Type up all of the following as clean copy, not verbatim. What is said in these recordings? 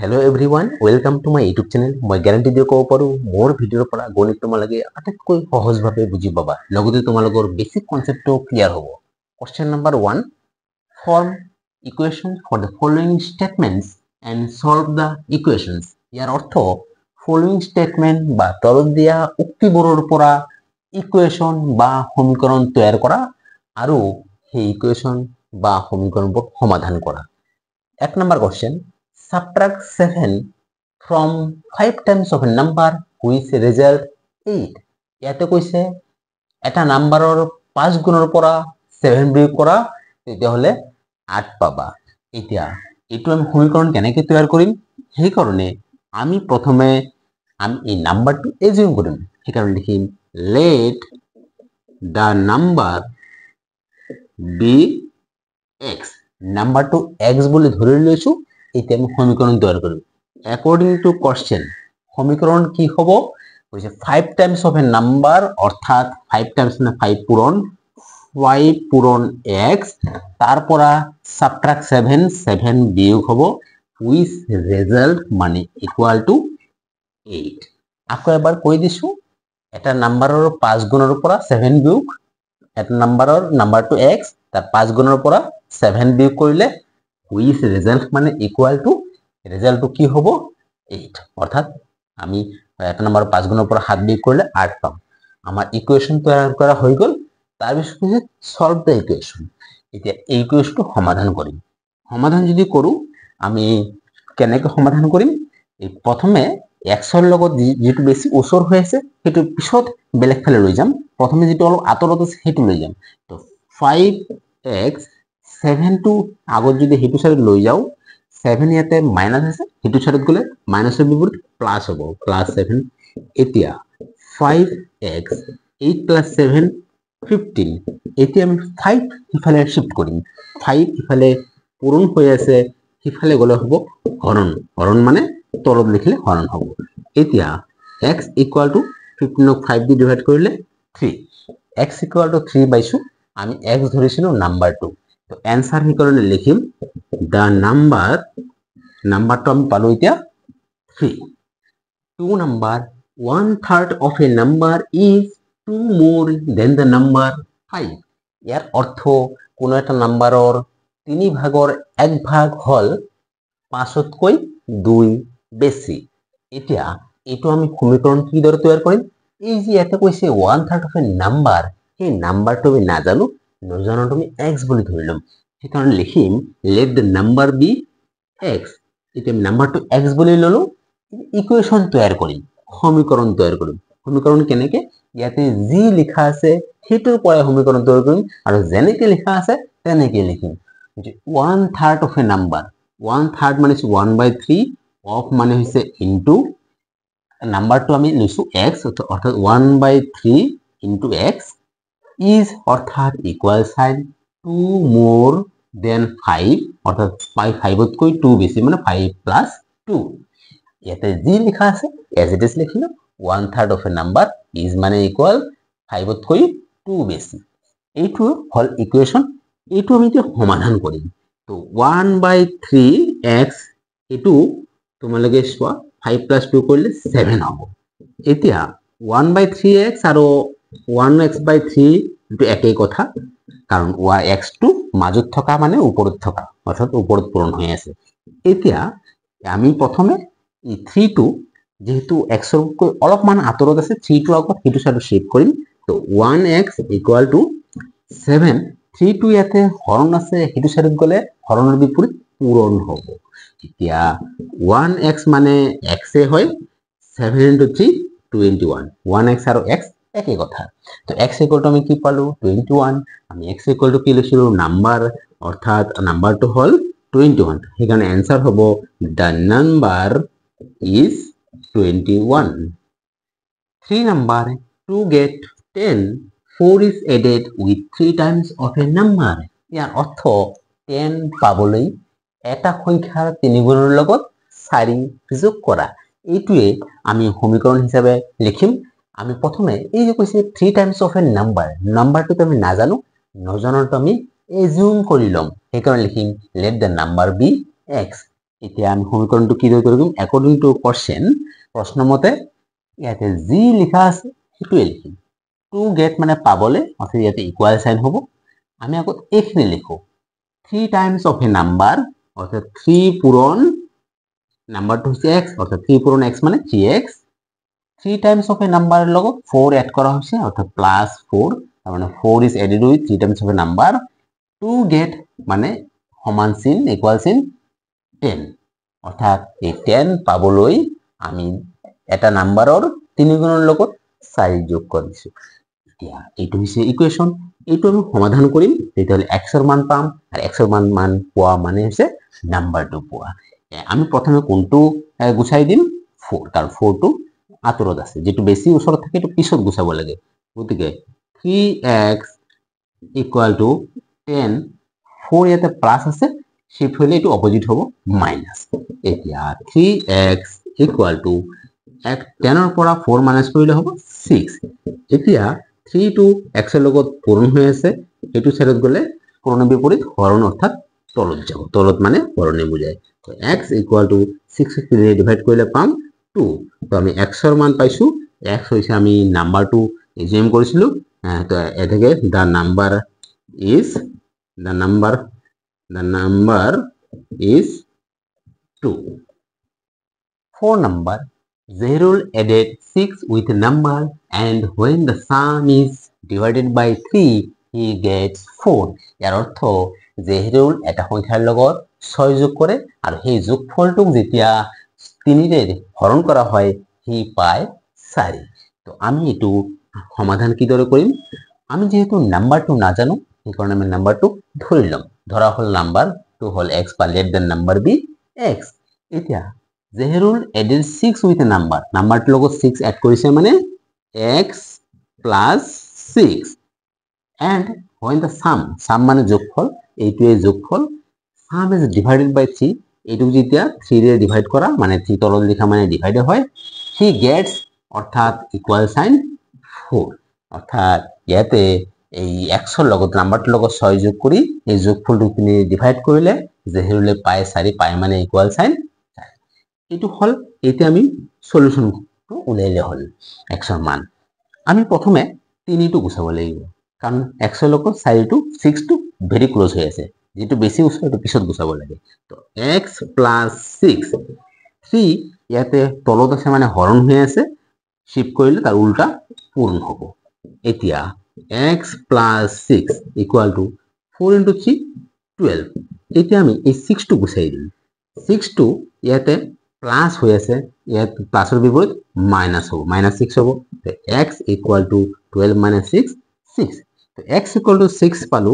Hello everyone, welcome to my YouTube channel. মই guarantee দিয়ে ক'ব পাৰো মোৰ ভিডিঅ'ৰ পৰা গণিত তোমালোকে আটাইতকৈ সহজভাৱে বুজি পাবা। লগতে তোমালোকৰ বেসিক কনসেপ্টটো ক্লিয়াৰ হ'ব। Question number 1, form equation for the following statements and solve the equations. ইয়াৰ অৰ্থ following statement বা তলত দিয়া উক্তিবোৰৰ পৰা ইকুৱেশ্যন বা সমীকৰণ তৈয়াৰ কৰা আৰু সেই ইকুৱেশ্যন বা সমীকৰণবোৰ সমাধান কৰা। 1 number question, subtract 7 from 5 times of a number which result 8. ইয়াতে কৈছে এটা নাম্বাৰৰ 5 গুণৰ পৰা 7 বিয়োগ কৰা তেতিয়াহলে 8 পাবা। এতিয়া এটো আমি সমীকৰণ কেনেকৈ তৈয়াৰ কৰিম সেই কাৰণে আমি প্ৰথমে এই নাম্বাৰটো এজিউম কৰিম। সেই কাৰণে লিখিম let the number be x. নাম্বাৰটো x বুলি ধৰি লৈছো। এতিয়া আমি সমীকৰণ তৈয়াৰ কৰিম। According to question, সমীকৰণ কি হ'ব? কৈছে 5 times of a number অৰ্থাৎ 5 times মানে 5 পূৰণ 5 পূৰণ x তাৰ পৰা subtract 7 বিয়োগ হ'ব with result মানে equal to 8. আকৌ এবাৰ কৈ দিছো এটা নাম্বাৰৰ 5 গুণৰ পৰা 7 বিয়োগ এটা নাম্বাৰটো x তাৰ 5 গুণৰ পৰা 7 বিয়োগ কৰিলে with result মানে equal to result কি হ'ব 8 অৰ্থাৎ আমি এটা নাম্বাৰ 5 গুণৰ পৰা 7 বিয়োগ কৰিলে 8 পাম। আমাৰ ইকুৱেশ্যন তৈয়াৰ কৰা হৈ গ'ল। তাৰ পিছত সলভ দ্য ইকুৱেশ্যন। এতিয়া এই ইকুৱেশ্যনটো সমাধান কৰিম। সমাধান যদি কৰো আমি কেনেকৈ সমাধান কৰিম? এই প্ৰথমে x ৰ লগত যেটো বেছি ওচৰ হৈ আছে হেতু পিছত বেলেগ ফালে লৈ যাম। প্ৰথমে যেটো অলপ আতৰত আছে হেতু লৈ যাম। তো 5x 7 টো আগত যদি হেতু সাইড লৈ যাও 7 ইয়াতে মাইনাস আছে হেতু সাইডত গলে মাইনাসৰ বিপৰীত প্লাস হ'ব প্লাস 7। এতিয়া 5x 8 plus 7 15। এতিয়া আমি 5 ইফালে শিফট কৰিম। 5 ইফালে পূৰণ হৈ আছে ইফালে গলে হ'ব হৰণ। হৰণ মানে তলত লিখিলে হৰণ হ'ব। এতিয়া x equal to 15 ক 5 দি ডিভাইড কৰিলে 3। x equal to 3 পাইছো। আমি x ধৰিছিলো নাম্বাৰটো। তো आंसर হি কাৰণে লিখিম the নাম্বাৰটো আমি পালো এতিয়া 3। 2 number 1/3 of a number is 2 more than the number 5. ইয়াৰ অৰ্থ কোনো এটা নাম্বাৰৰ 3 ভাগৰ 1 ভাগ হল 5তকৈ 2 বেছি। এতিয়া এটো আমি সমীকৰণ কি দৰে তৈয়াৰ কৰিম? এই যে এটা কৈছে 1/3 of a number এই নাম্বাৰটো আমি নাজানো নজনাটো আমি x বুলি ধৰিলাম। সেই কাৰণে লিখিম let the number be x. এতিয়া আমি নাম্বাৰটো x বুলি ললো। ইকুৱেশ্যন তৈয়াৰ কৰিম সমীকৰণ তৈয়াৰ কৰিম। সমীকৰণ কেনেকে? ইয়াতে যি লিখা আছে হেতুৰ পৰা সমীকৰণ তৈয়াৰ কৰিম আৰু যেনেকে লিখা আছে তেনেকে লিখিম। 1/3 of a number 1/3 মানে 1/3 of মানে হৈছে ইনটু নাম্বাৰটো আমি লৈছো x অৰ্থাৎ 1/3 ইনটু x is অৰ্থাৎ ইকুয়াল সাইন 2 more than 5 অর্থাৎ 5 তকৈ 2 বেশি মানে 5 plus 2। ইয়াতে যি লিখা আছে as it is লিখিলো 1/3 of a number is মানে ইকুয়াল 5 তকৈ 2 বেশি। এইটো হল ইকুৱেশ্যন। এইটো আমি এতিয়া সমাধান কৰিম। তো 1/3x এটো তোমালোকে চোৱা 5 plus 2 কৰিলে 7 হ'ব। এতিয়া 1/3x আৰু 1x/3 এটো একেই কথা কাৰণ x টো মাজত থকা মানে ওপৰত থকা অৰ্থাৎ ওপৰত পূৰণ হৈ আছে। এতিয়া আমি প্ৰথমে এই 3 টো যেহেতু x ৰ অলপমান আতৰত আছে 3 টো আগত হেতু সাইড শিফট কৰিম। তো 1x = 7। 3 টো ইয়াতে হৰণ আছে হেতু সাইডত গলে হৰণৰ বিপৰীত পূৰণ হ'ব। এতিয়া 1x মানে x এ হয় 7 into 3 21। 1x আৰু x একেই কথা। তো x equal to আমি কি পালো 21। আমি x equal to কি লিখিলো নাম্বার অর্থাৎ নাম্বারটো হল 21। সেই কাৰণে आंसर হ'ব the number is 21। 3 number to get 10 4 is added with 3 times of a number। ইয়াৰ অৰ্থ 10 পাবলৈ এটা সংখ্যাৰ 3 গুণৰ লগত 4 যোগ কৰা। এইটোৱে আমি সমীকৰণ হিচাপে লিখিম। আমি প্ৰথমে এই যে কৈছে 3 times of a number নাম্বাৰটো আমি নাজানো নজনাটো আমি এজিউম কৰি লম। সেই কাৰণে লিখিম let the number be x। এতিয়া আমি সমীকৰণটো কি দৰে কৰিম একৰ্ডিং টু কোৱেশ্চন প্ৰশ্নমতে ইয়াতে যি লিখা আছে সেইটোৱে লিখিম টু গেট মানে পাবলে অৰ্থাৎ ইয়াতে ইকুৱেল সাইন হ'ব আমি আকৌ এইখিনি লিখো 3 টাইমছ অফ এ নাম্বাৰ অৰ্থাৎ 3 পূৰণ নাম্বাৰটো হৈছে x অৰ্থাৎ 3 পূৰণ x মানে 3x 3 টাইমছ অফ এ নাম্বাৰৰ লগত 4 এড কৰা হৈছে অৰ্থাৎ প্লাস 4 তাৰ মানে 4 is added with 3 times of a number to get মানে সমান চিন ইকুৱেল চিন 10 অৰ্থাৎ এই 10 পাবলৈ আমি এটা নাম্বাৰৰ 3 গুণৰ লগত 4 যোগ কৰিছো এতিয়া এইটো হৈছে ইকুৱেশন এইটো আমি সমাধান কৰিম তেতিয়াহলে x এৰ মান পাম আৰ x এৰ মান পোৱা মানে হৈছে নাম্বাৰটো পোৱা আমি প্ৰথমে কোনটো গুছাই দিম 4 কাৰণ 4 টো আতৰত আছে যেটো বেছি ওচৰত থাকে এটো পিছত গুছাব লাগে গতিকে 3x ইকুয়াল টু 10 4 ইয়াতে প্লাস আছে শিফট হলে এটো অপোজিট হ'ব মাইনাস এতিয়া 3x ইকুয়াল টু 10 এর পৰা 4 মাইনাস কৰিলে হ'ব 6 এতিয়া 3 টু x এর লগত পূরণ হৈ আছে এটো সাইডত গলে পূরণ বিপরীত হরণ অর্থাৎ তলত যাব তলত মানে হরণে বুঝায় তো x ইকুয়াল টু 6 কে ডিভাইড কৰিলে পাম 2 তো আমি x এৰ মান পাইছো x হৈছে আমি নাম্বাৰটো এজিউম কৰিছিলো তো এটাকে the number is 2 4 number Zahirul added 6 with a number and when the sum is divided by 3 he gets 4 ইয়াৰ অৰ্থ Zahirul এটা সংখ্যাৰ লগত 6 যোগ কৰে আৰু সেই যোগফলটোক যেতিয়া 3 ৰে হৰণ কৰা হয় হি পায় 4 তো আমি এটো সমাধান কি দৰে কৰিম আমি যেহেতু নাম্বাৰটো নাজানো সেই কাৰণে আমি নাম্বাৰটো ধৰি লম ধৰা হল নাম্বাৰ টু হল x বা let then number be x এতিয়া Zahirul added 6 with a number নাম্বাৰটোৰ লগত 6 এড কৰিছে মানে x plus 6 and when the sum মানে যোগফল এইটোৱে যোগফল sum is divided by 3 এইটো যেতিয়া 3 ৰে ডিভাইড কৰা মানে 3 তলত লিখা মানে ডিভাইড হয় he gets অৰ্থাৎ ইকুয়াল সাইন 4 অৰ্থাৎ ইয়াতে এই x এৰ লগত নাম্বাৰটোৰ লগত 6 যোগ কৰি এই যোগফলটো তিনি ডিভাইড কৰিলে Zahirul পায় 4 পায় মানে ইকুয়াল সাইন এটো হল এতে আমি সলিউশনটো উলাইলে হল x এর মান আমি প্রথমে 3 টো গুছাব লাগিব কারণ x এর লগত 4 টো 6 টো ভেরি ক্লোজ হৈ আছে যেটো বেছি ওচৰ এটো পিছত গুছাব লাগে তো x plus 6 3 ইয়াতে তলত আছে মানে হৰণ হৈ আছে শিফট কৰিলে তাৰ উল্টা পূৰণ হ'ব এতিয়া x plus 6 equal to 4 into 3 12 এতিয়া আমি এই 6 টো গুছাই দিম 6 টো ইয়াতে প্লাস হৈ আছে ইয়াত প্লাসৰ বিপৰীত মাইনাস হ'ব মাইনাস 6 হ'ব তো x equal to 12 minus 6 6 তো x equal to 6 পালো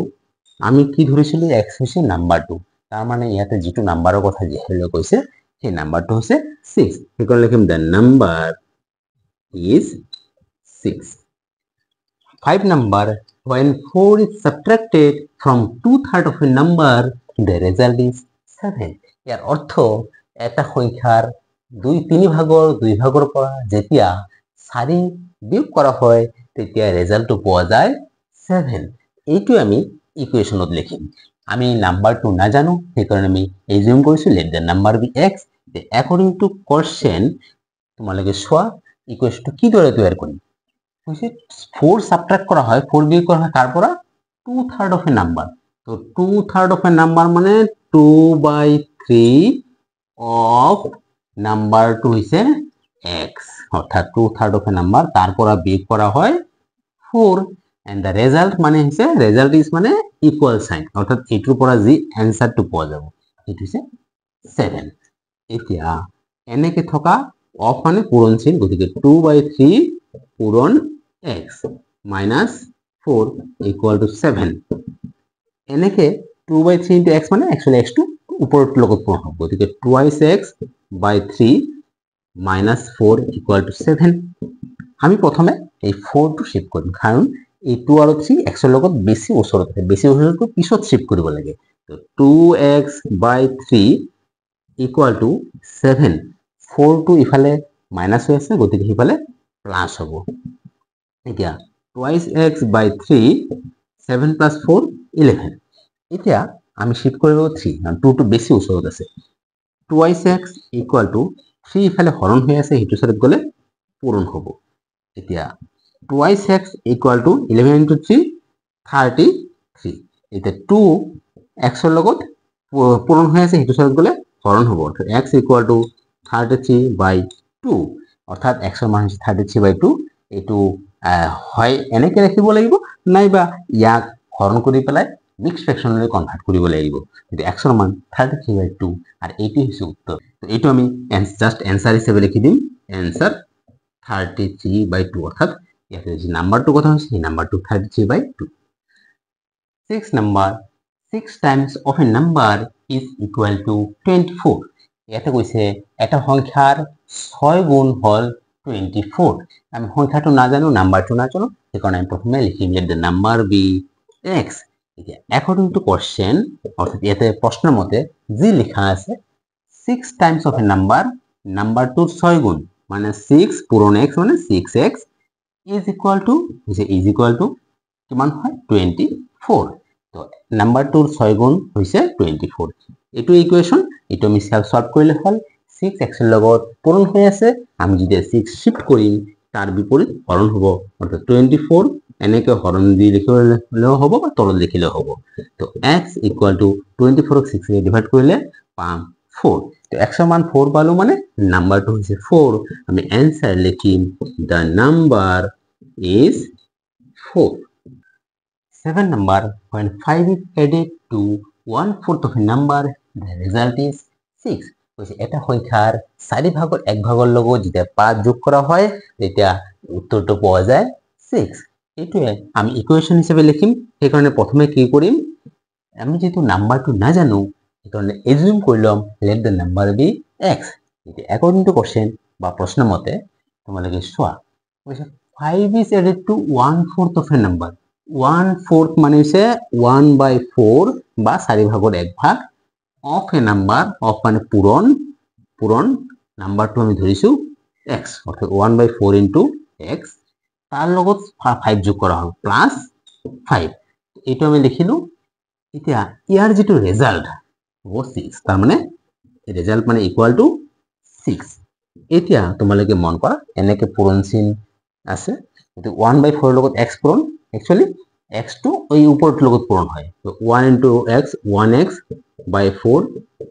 আমি কি ধৰিছিলো x হৈছে নাম্বাৰটো তাৰ মানে ইয়াতে যেটো নাম্বাৰৰ কথা Zahirul কৈছে সেই নাম্বাৰটো হৈছে 6 সেইকাৰণে লিখিম the number is 6 5 number when 4 is subtracted from 2/3 of a number the result is 7 ইয়াৰ অৰ্থ এটা সংখ্যাৰ 2/3 ভাগৰ পৰা যেতিয়া 4 বিয়োগ কৰা হয় তেতিয়া ৰেজাল্টটো পোৱা যায় 7 এইটো আমি ইকুয়েশনত লিখিম আমি নাম্বাৰটো নাজানো সেই কাৰণে আমি এজিউম কৰিছো let the number be x according to question তোমালোকে চোৱা ইকুয়েশনটো কি দৰে তৈয়াৰ কৰিম হৈছে 4 সাবট্ৰাক্ট কৰা হয় 4 বিয়োগ কৰা হয় তাৰ পৰা 2/3 অফ এ নাম্বার তো 2/3 অফ এ নাম্বার মানে 2/3 অফ নাম্বারটো হৈছে x অর্থাৎ 2/3 অফ এ নাম্বার তার পৰা বিয়োগ করা হয় 4 and the result মানে হৈছে result is মানে ইকুয়াল সাইন অর্থাৎ এটোৰ পৰা যি আনসাৰটো পোৱা যাব এটো হৈছে 7 এতিয়া এনেকে থকা অফ মানে পূরণ চিন গতিকে 2/3 পূরণ x minus 4 equal to 7 এনেকে 2/3 into x মানে actually x টো উপৰত লগত পূৰণ হ'ব গতিকে twice x by 3 minus 4 equal to 7 আমি প্ৰথমে এই 4 টো শিফট কৰিম কাৰণ এই 2 আৰু 3 x এৰ লগত বেছি ওচৰত আছে বেছি ওচৰটো পিছত শিফট কৰিব লাগে তো 2x by 3 equal to 7 4 টো ইফালে মাইনাস হৈ আছে গতিকে ইফালে প্লাস হ'ব এতিয়া twice x by 3 7 plus 4 11 এতিয়া আমি শিফট কৰিব 3 কাৰণ 2 টো বেছি ওচৰত আছে টুৱাইছ এক্স ইকুৱেল টু 3 ইফালে হৰণ হৈ আছে সেইটো চাইডত গ'লে পূৰণ হ'ব এতিয়া twice x equal to 11 into 3 33 এতিয়া 2 এক্সৰ লগত পূৰণ হৈ আছে সেইটো চাইডত গ'লে হৰণ হ'ব অৰ্থাৎ x ইকুৱেল টু 33/2 অৰ্থাৎ x ৰ মান হৈছে 33/2 এইটো হয় এনেকৈ ৰাখিব লাগিব নাইবা ইয়াক হৰণ কৰি পেলাই মিক্স ফ্ৰেকশনলৈ কনভাৰ্ট কৰিব লাগিব কিন্তু x ৰ মান 33/2 আৰু এইটো হৈছে উত্তৰ তো এইটো আমি জাস্ট এনসার হিচাপে লিখি দিম এনসার 33/2 অর্থাৎ ইয়াতে যে নাম্বারটো কথা হৈছে এই নাম্বারটো 33/2 6 number 6 times of a number is equal to 24 ইয়াতে কৈছে এটা সংখ্যাৰ 6 গুণ হল 24 আমি সংখ্যাটো না জানো নাম্বাৰটো না জানো সেইকাৰণে আমি প্ৰথমে লিখিম let the number be x এতিয়া according to question অৰ্থাৎ ইয়াতে প্ৰশ্নৰ মতে যি লিখা আছে 6 times of a number নাম্বাৰটোৰ 6 গুণ মানে 6 পূৰণ x মানে 6x is equal to কিমান হয় 24 তো নাম্বাৰটোৰ 6 গুণ হৈছে 24 এটো ইকুৱেশ্যন এটো আমি সলভ কৰিলে হল 6x এৰ লগত পূৰণ হৈ আছে আমি যদি 6 শিফট কৰিম তাৰ বিপৰীত হৰণ হ'ব অৰ্থাৎ 24 এনেকৈ হৰণ দি লিখিলেও হ'ব বা তলত লিখিলেও হ'ব তো x ইকুৱেল টু 24 ক 6 এ ডিভাইড কৰিলে পাম 4 তো x এৰ মান 4 পালো মানে নাম্বাৰটো হৈছে 4 আমি आंसर লিখিম the number is 4 7 number when 5 is added to 1/4 of a number the result is 6 কৈছে এটা সংখ্যাৰ 4 ভাগৰ 1 ভাগৰ লগত যেতিয়া 5 যোগ কৰা হয় তেতিয়া উত্তৰটো পোৱা যায় 6 এইটোৱে আমি ইকুৱেশ্যন হিচাপে লিখিম সেই কাৰণে প্ৰথমে কি কৰিম আমি যেটো নাম্বাৰটো না জানো সেইকাৰণে assume কৰিলাম let the number be x এতিয়া according to question বা প্ৰশ্ন মতে তোমালোকে চোৱা কৈছে 5 is added to 1/4 of a number 1/4 মানে হৈছে 1/4 বা 4 ভাগৰ 1 ভাগ of a number of মানে পূৰণ নাম্বাৰটো আমি ধৰিছো x অৰ্থাৎ 1/4 into x তাৰ লগত 5 যোগ কৰা হ'ল প্লাস 5 এইটো আমি লিখিলো এতিয়া ইয়াৰ যেটো ৰিজাল্ট হ'ব 6 তাৰ মানে ৰিজাল্ট মানে ইকুৱেল টু 6 এতিয়া তোমালোকে মন কৰা এনেকে পূৰণ চিন আছে এটো 1/4 লগত x পূৰণ একচুয়ালি x টো ওই উপৰত লগত পূৰণ হয় তো 1 into x 1x by 4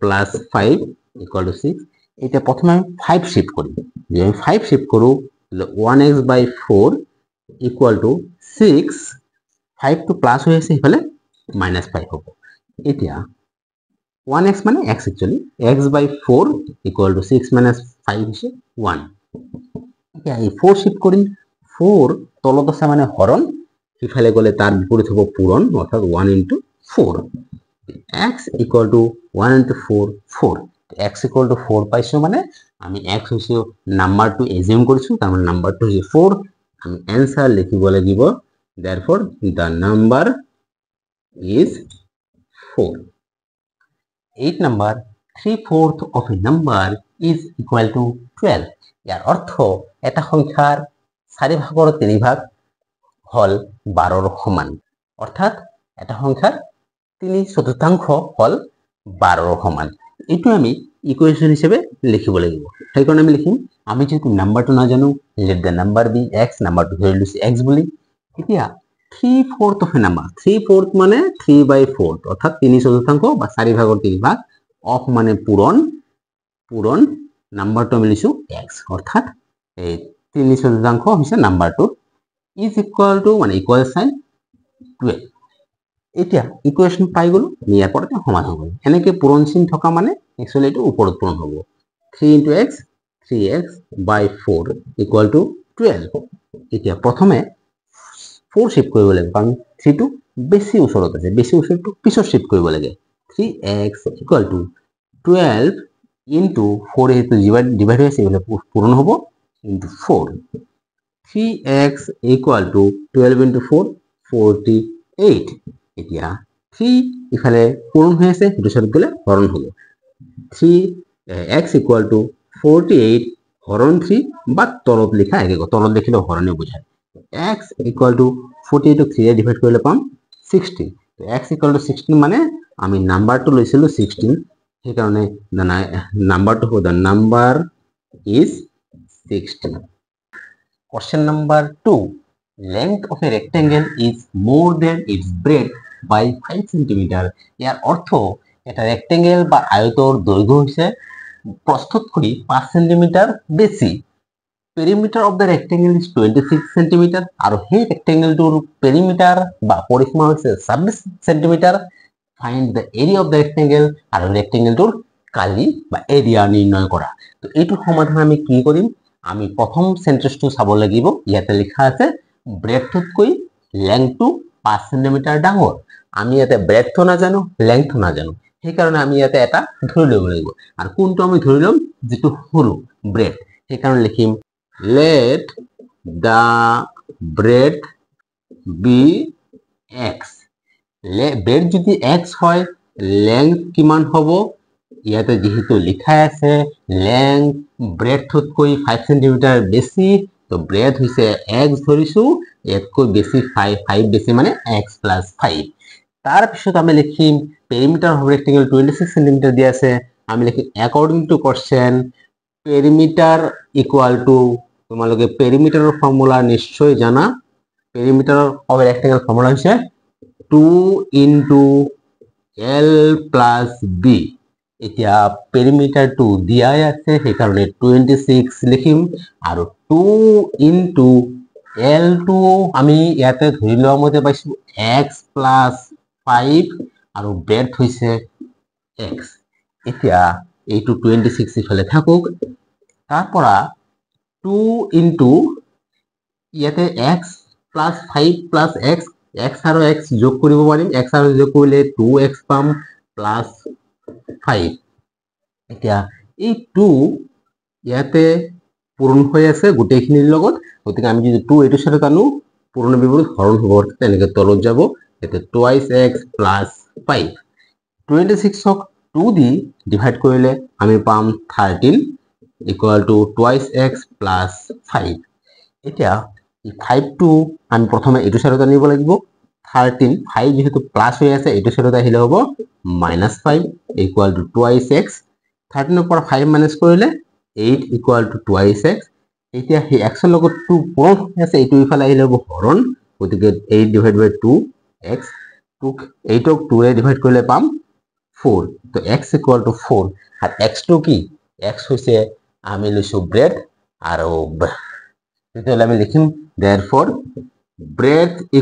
plus 5 equal to 6 এটা প্রথমে আমি 5 শিফট করি যদি আমি 5 শিফট করু তাহলে 1x by 4 equal to 6 5 to plus হয়ে আছে এফালে -5 হবে এতিয়া 1x মানে x actually x by 4 equal to 6 minus 5 হইছে 1 এতিয়া এই 4 শিফট করি 4 তলত আছে মানে হরণ ইফালে গলে তার বিপরীত হবে পূরণ অর্থাৎ 1 into 4 x equal to 1 into 4 4 x equal to 4 পাইছো মানে আমি x হইছে নাম্বাৰটো এজিউম কৰিছো তাৰ মানে নাম্বাৰটো হৈছে 4 আমি आंसर লিখিব লাগিব therefore the number is 4 8 number 3/4 of a number is equal to 12 ইয়াৰ অৰ্থ এটা সংখ্যাৰ 4 ভাগৰ 3 ভাগ হল 12 সমান অর্থাৎ এটা সংখ্যার 3/4 হল 12 সমান এটো আমি ইকুয়েশন হিসেবে লিখিব লাগিব সেই কাৰণে আমি লিখিম আমি যেটো নাম্বাৰটো না জানো let the number be x নাম্বাৰটো ধৰি লৈছো x বুলি এতিয়া 3/4 of a number 3/4 মানে 3/4 অর্থাৎ 3/4 বা 4 ভাগৰ 3 ভাগ অফ মানে পূৰণ নাম্বাৰটো আমি লিখছো x অৰ্থাৎ এই 3/4 হৈছে নাম্বাৰটো is equal to মানে equal sign 12 এতিয়া ইকুয়েশন পাই গলো নিয়াৰ পৰতে সমান হ'ব এনেকে পূৰণ চিন থকা মানে একচুয়ালি এটো ওপৰত পূৰণ হ'ব 3 into x 3x by 4 equal to 12 এতিয়া প্ৰথমে 4 শিফট কৰিব লাগিব কাৰণ 3 টো বেছি ওচৰত আছে বেছি ওচৰটো পিছত শিফট কৰিব লাগে 3x equal to 12 into 4 এটো ডিভাইড হৈ আছে এগুলো পূৰণ হ'ব into 4 3x equal to 12 into 4 48 এতিয়া 3 ইফালে পূৰণ হৈ আছে এটো সব গলে হৰণ হ'ব 3x equal to 48 হৰণ 3 বা তলত লিখা একে তলত লিখিলে হৰণে বুঝায় x equal to 48 ক 3 এ ডিভাইড কৰিলে পাম 16 তো x equal to 16 মানে আমি নাম্বাৰটো লৈছিলো 16 সেইকাৰণে নাম্বাৰটো হ'ব, the number is 16. Question number 2. Length of a rectangle is more than its breadth by 5 cm. ইয়াৰ অৰ্থ এটা ৰেক্টেংগল বা আয়তৰ দৈৰ্ঘ্য হৈছে প্ৰস্থতকৈ 5 সেন্টিমিটাৰ বেছি। Perimeter of the rectangle is 26 centimetre আৰু সেই ৰেক্টেংগলটোৰ পেৰিমিটাৰ বা পৰিসীমা হৈছে 26 centimetre. Find the area of the rectangle আৰু ৰেক্টেংগলটোৰ কালি বা এৰিয়া নিৰ্ণয় কৰা। তো এইটোৰ সমাধান আমি কি কৰিম, আমি প্ৰথম সেন্টেন্সটো চাব লাগিব। ইয়াতে লিখা আছে ব্ৰেডথতকৈ লেংথটো 5 সেন্টিমিটাৰ ডাঙৰ। আমি ইয়াতে ব্ৰেডথ নাজানো, লেংথ নাজানো, সেইকাৰণে আমি ইয়াতে এটা ধৰি ল'ব লাগিব। আৰু কোনটো আমি ধৰি ল'ম, যিটো সৰু ব্ৰেড। সেইকাৰণে লিখিম let the breadth be x. Bread যদি x হয়, লেংথ কিমান হ'ব, ইয়াতে যেহেতু লিখাই আছে লেংথ ব্ৰেডথতকৈ 5 সেন্টিমিটাৰ বেছি, তো ব্ৰেড হৈছে x ধৰিছো, ইয়াতকৈ বেছি 5 বেছি মানে x + 5। তাৰপিছত আমি লিখিম পেৰিমিটাৰ অফ ৰেক্টেংগল 26 সেন্টিমিটাৰ দিয়া আছে, আমি লিখিম according to question perimeter equal to, তোমালোকে পেৰিমিটাৰৰ ফৰ্মুলা নিশ্চয় জানা। পেৰিমিটাৰ অফ ৰেক্টেংগল ফৰ্মুলা হৈছে 2 × L + B। এতিয়া পেৰিমিটাৰটো দিয়াই আছে, সেইকাৰণে 26 লিখিম, আৰু 2 × L টো আমি ইয়াতে ধৰি লোৱা মতে পাইছো x + 5 আৰু ব্ৰেডথ হৈছে x। এতিয়া এইটো 26 ইফালে থাকক, তাৰপৰা 2 × ইয়াতে x + 5 + x, x আৰু x যোগ কৰিব পাৰিম, x আৰু যোগ কৰিলে 2x পাম +5। এতিয়া এই 2 ইয়াতে পূৰণ হৈ আছে গোটেইখিনিৰ লগত, গতিকে আমি যদি 2 এইটো সাথে আনো পূৰণ বিপৰীত হৰণ হ'ব, তেনেকৈ তলত যাব। এতে 2x + 5, 26ক 2 দি ডিভাইড কৰিলে আমি পাম 13 = 2x + 5। এতিয়া এই 5টো আমি প্ৰথমে এইটো সাইডত আনিব লাগিব। 13 5 যেহেতু প্লাস হৈ আছে, এইটো সাইডত আহিলে হ'ব -5 = 2x। 13 ৰ পৰা 5 মাইনাস কৰিলে 8 = 2x। এতিয়া সেই x ৰ লগত 2 পূৰণ হৈ আছে, এইটো ইফালে আহিলে হ'ব হৰণ, গতিকে 8 / 2x, 8ক 2 ৰে ডিভাইড কৰিলে পাম 4। তো x = 4, আৰ x টো কি, x হৈছে আমি লৈছো ব্ৰেড, আৰু তেতিয়াহ'লে আমি লিখিম therefore breadth =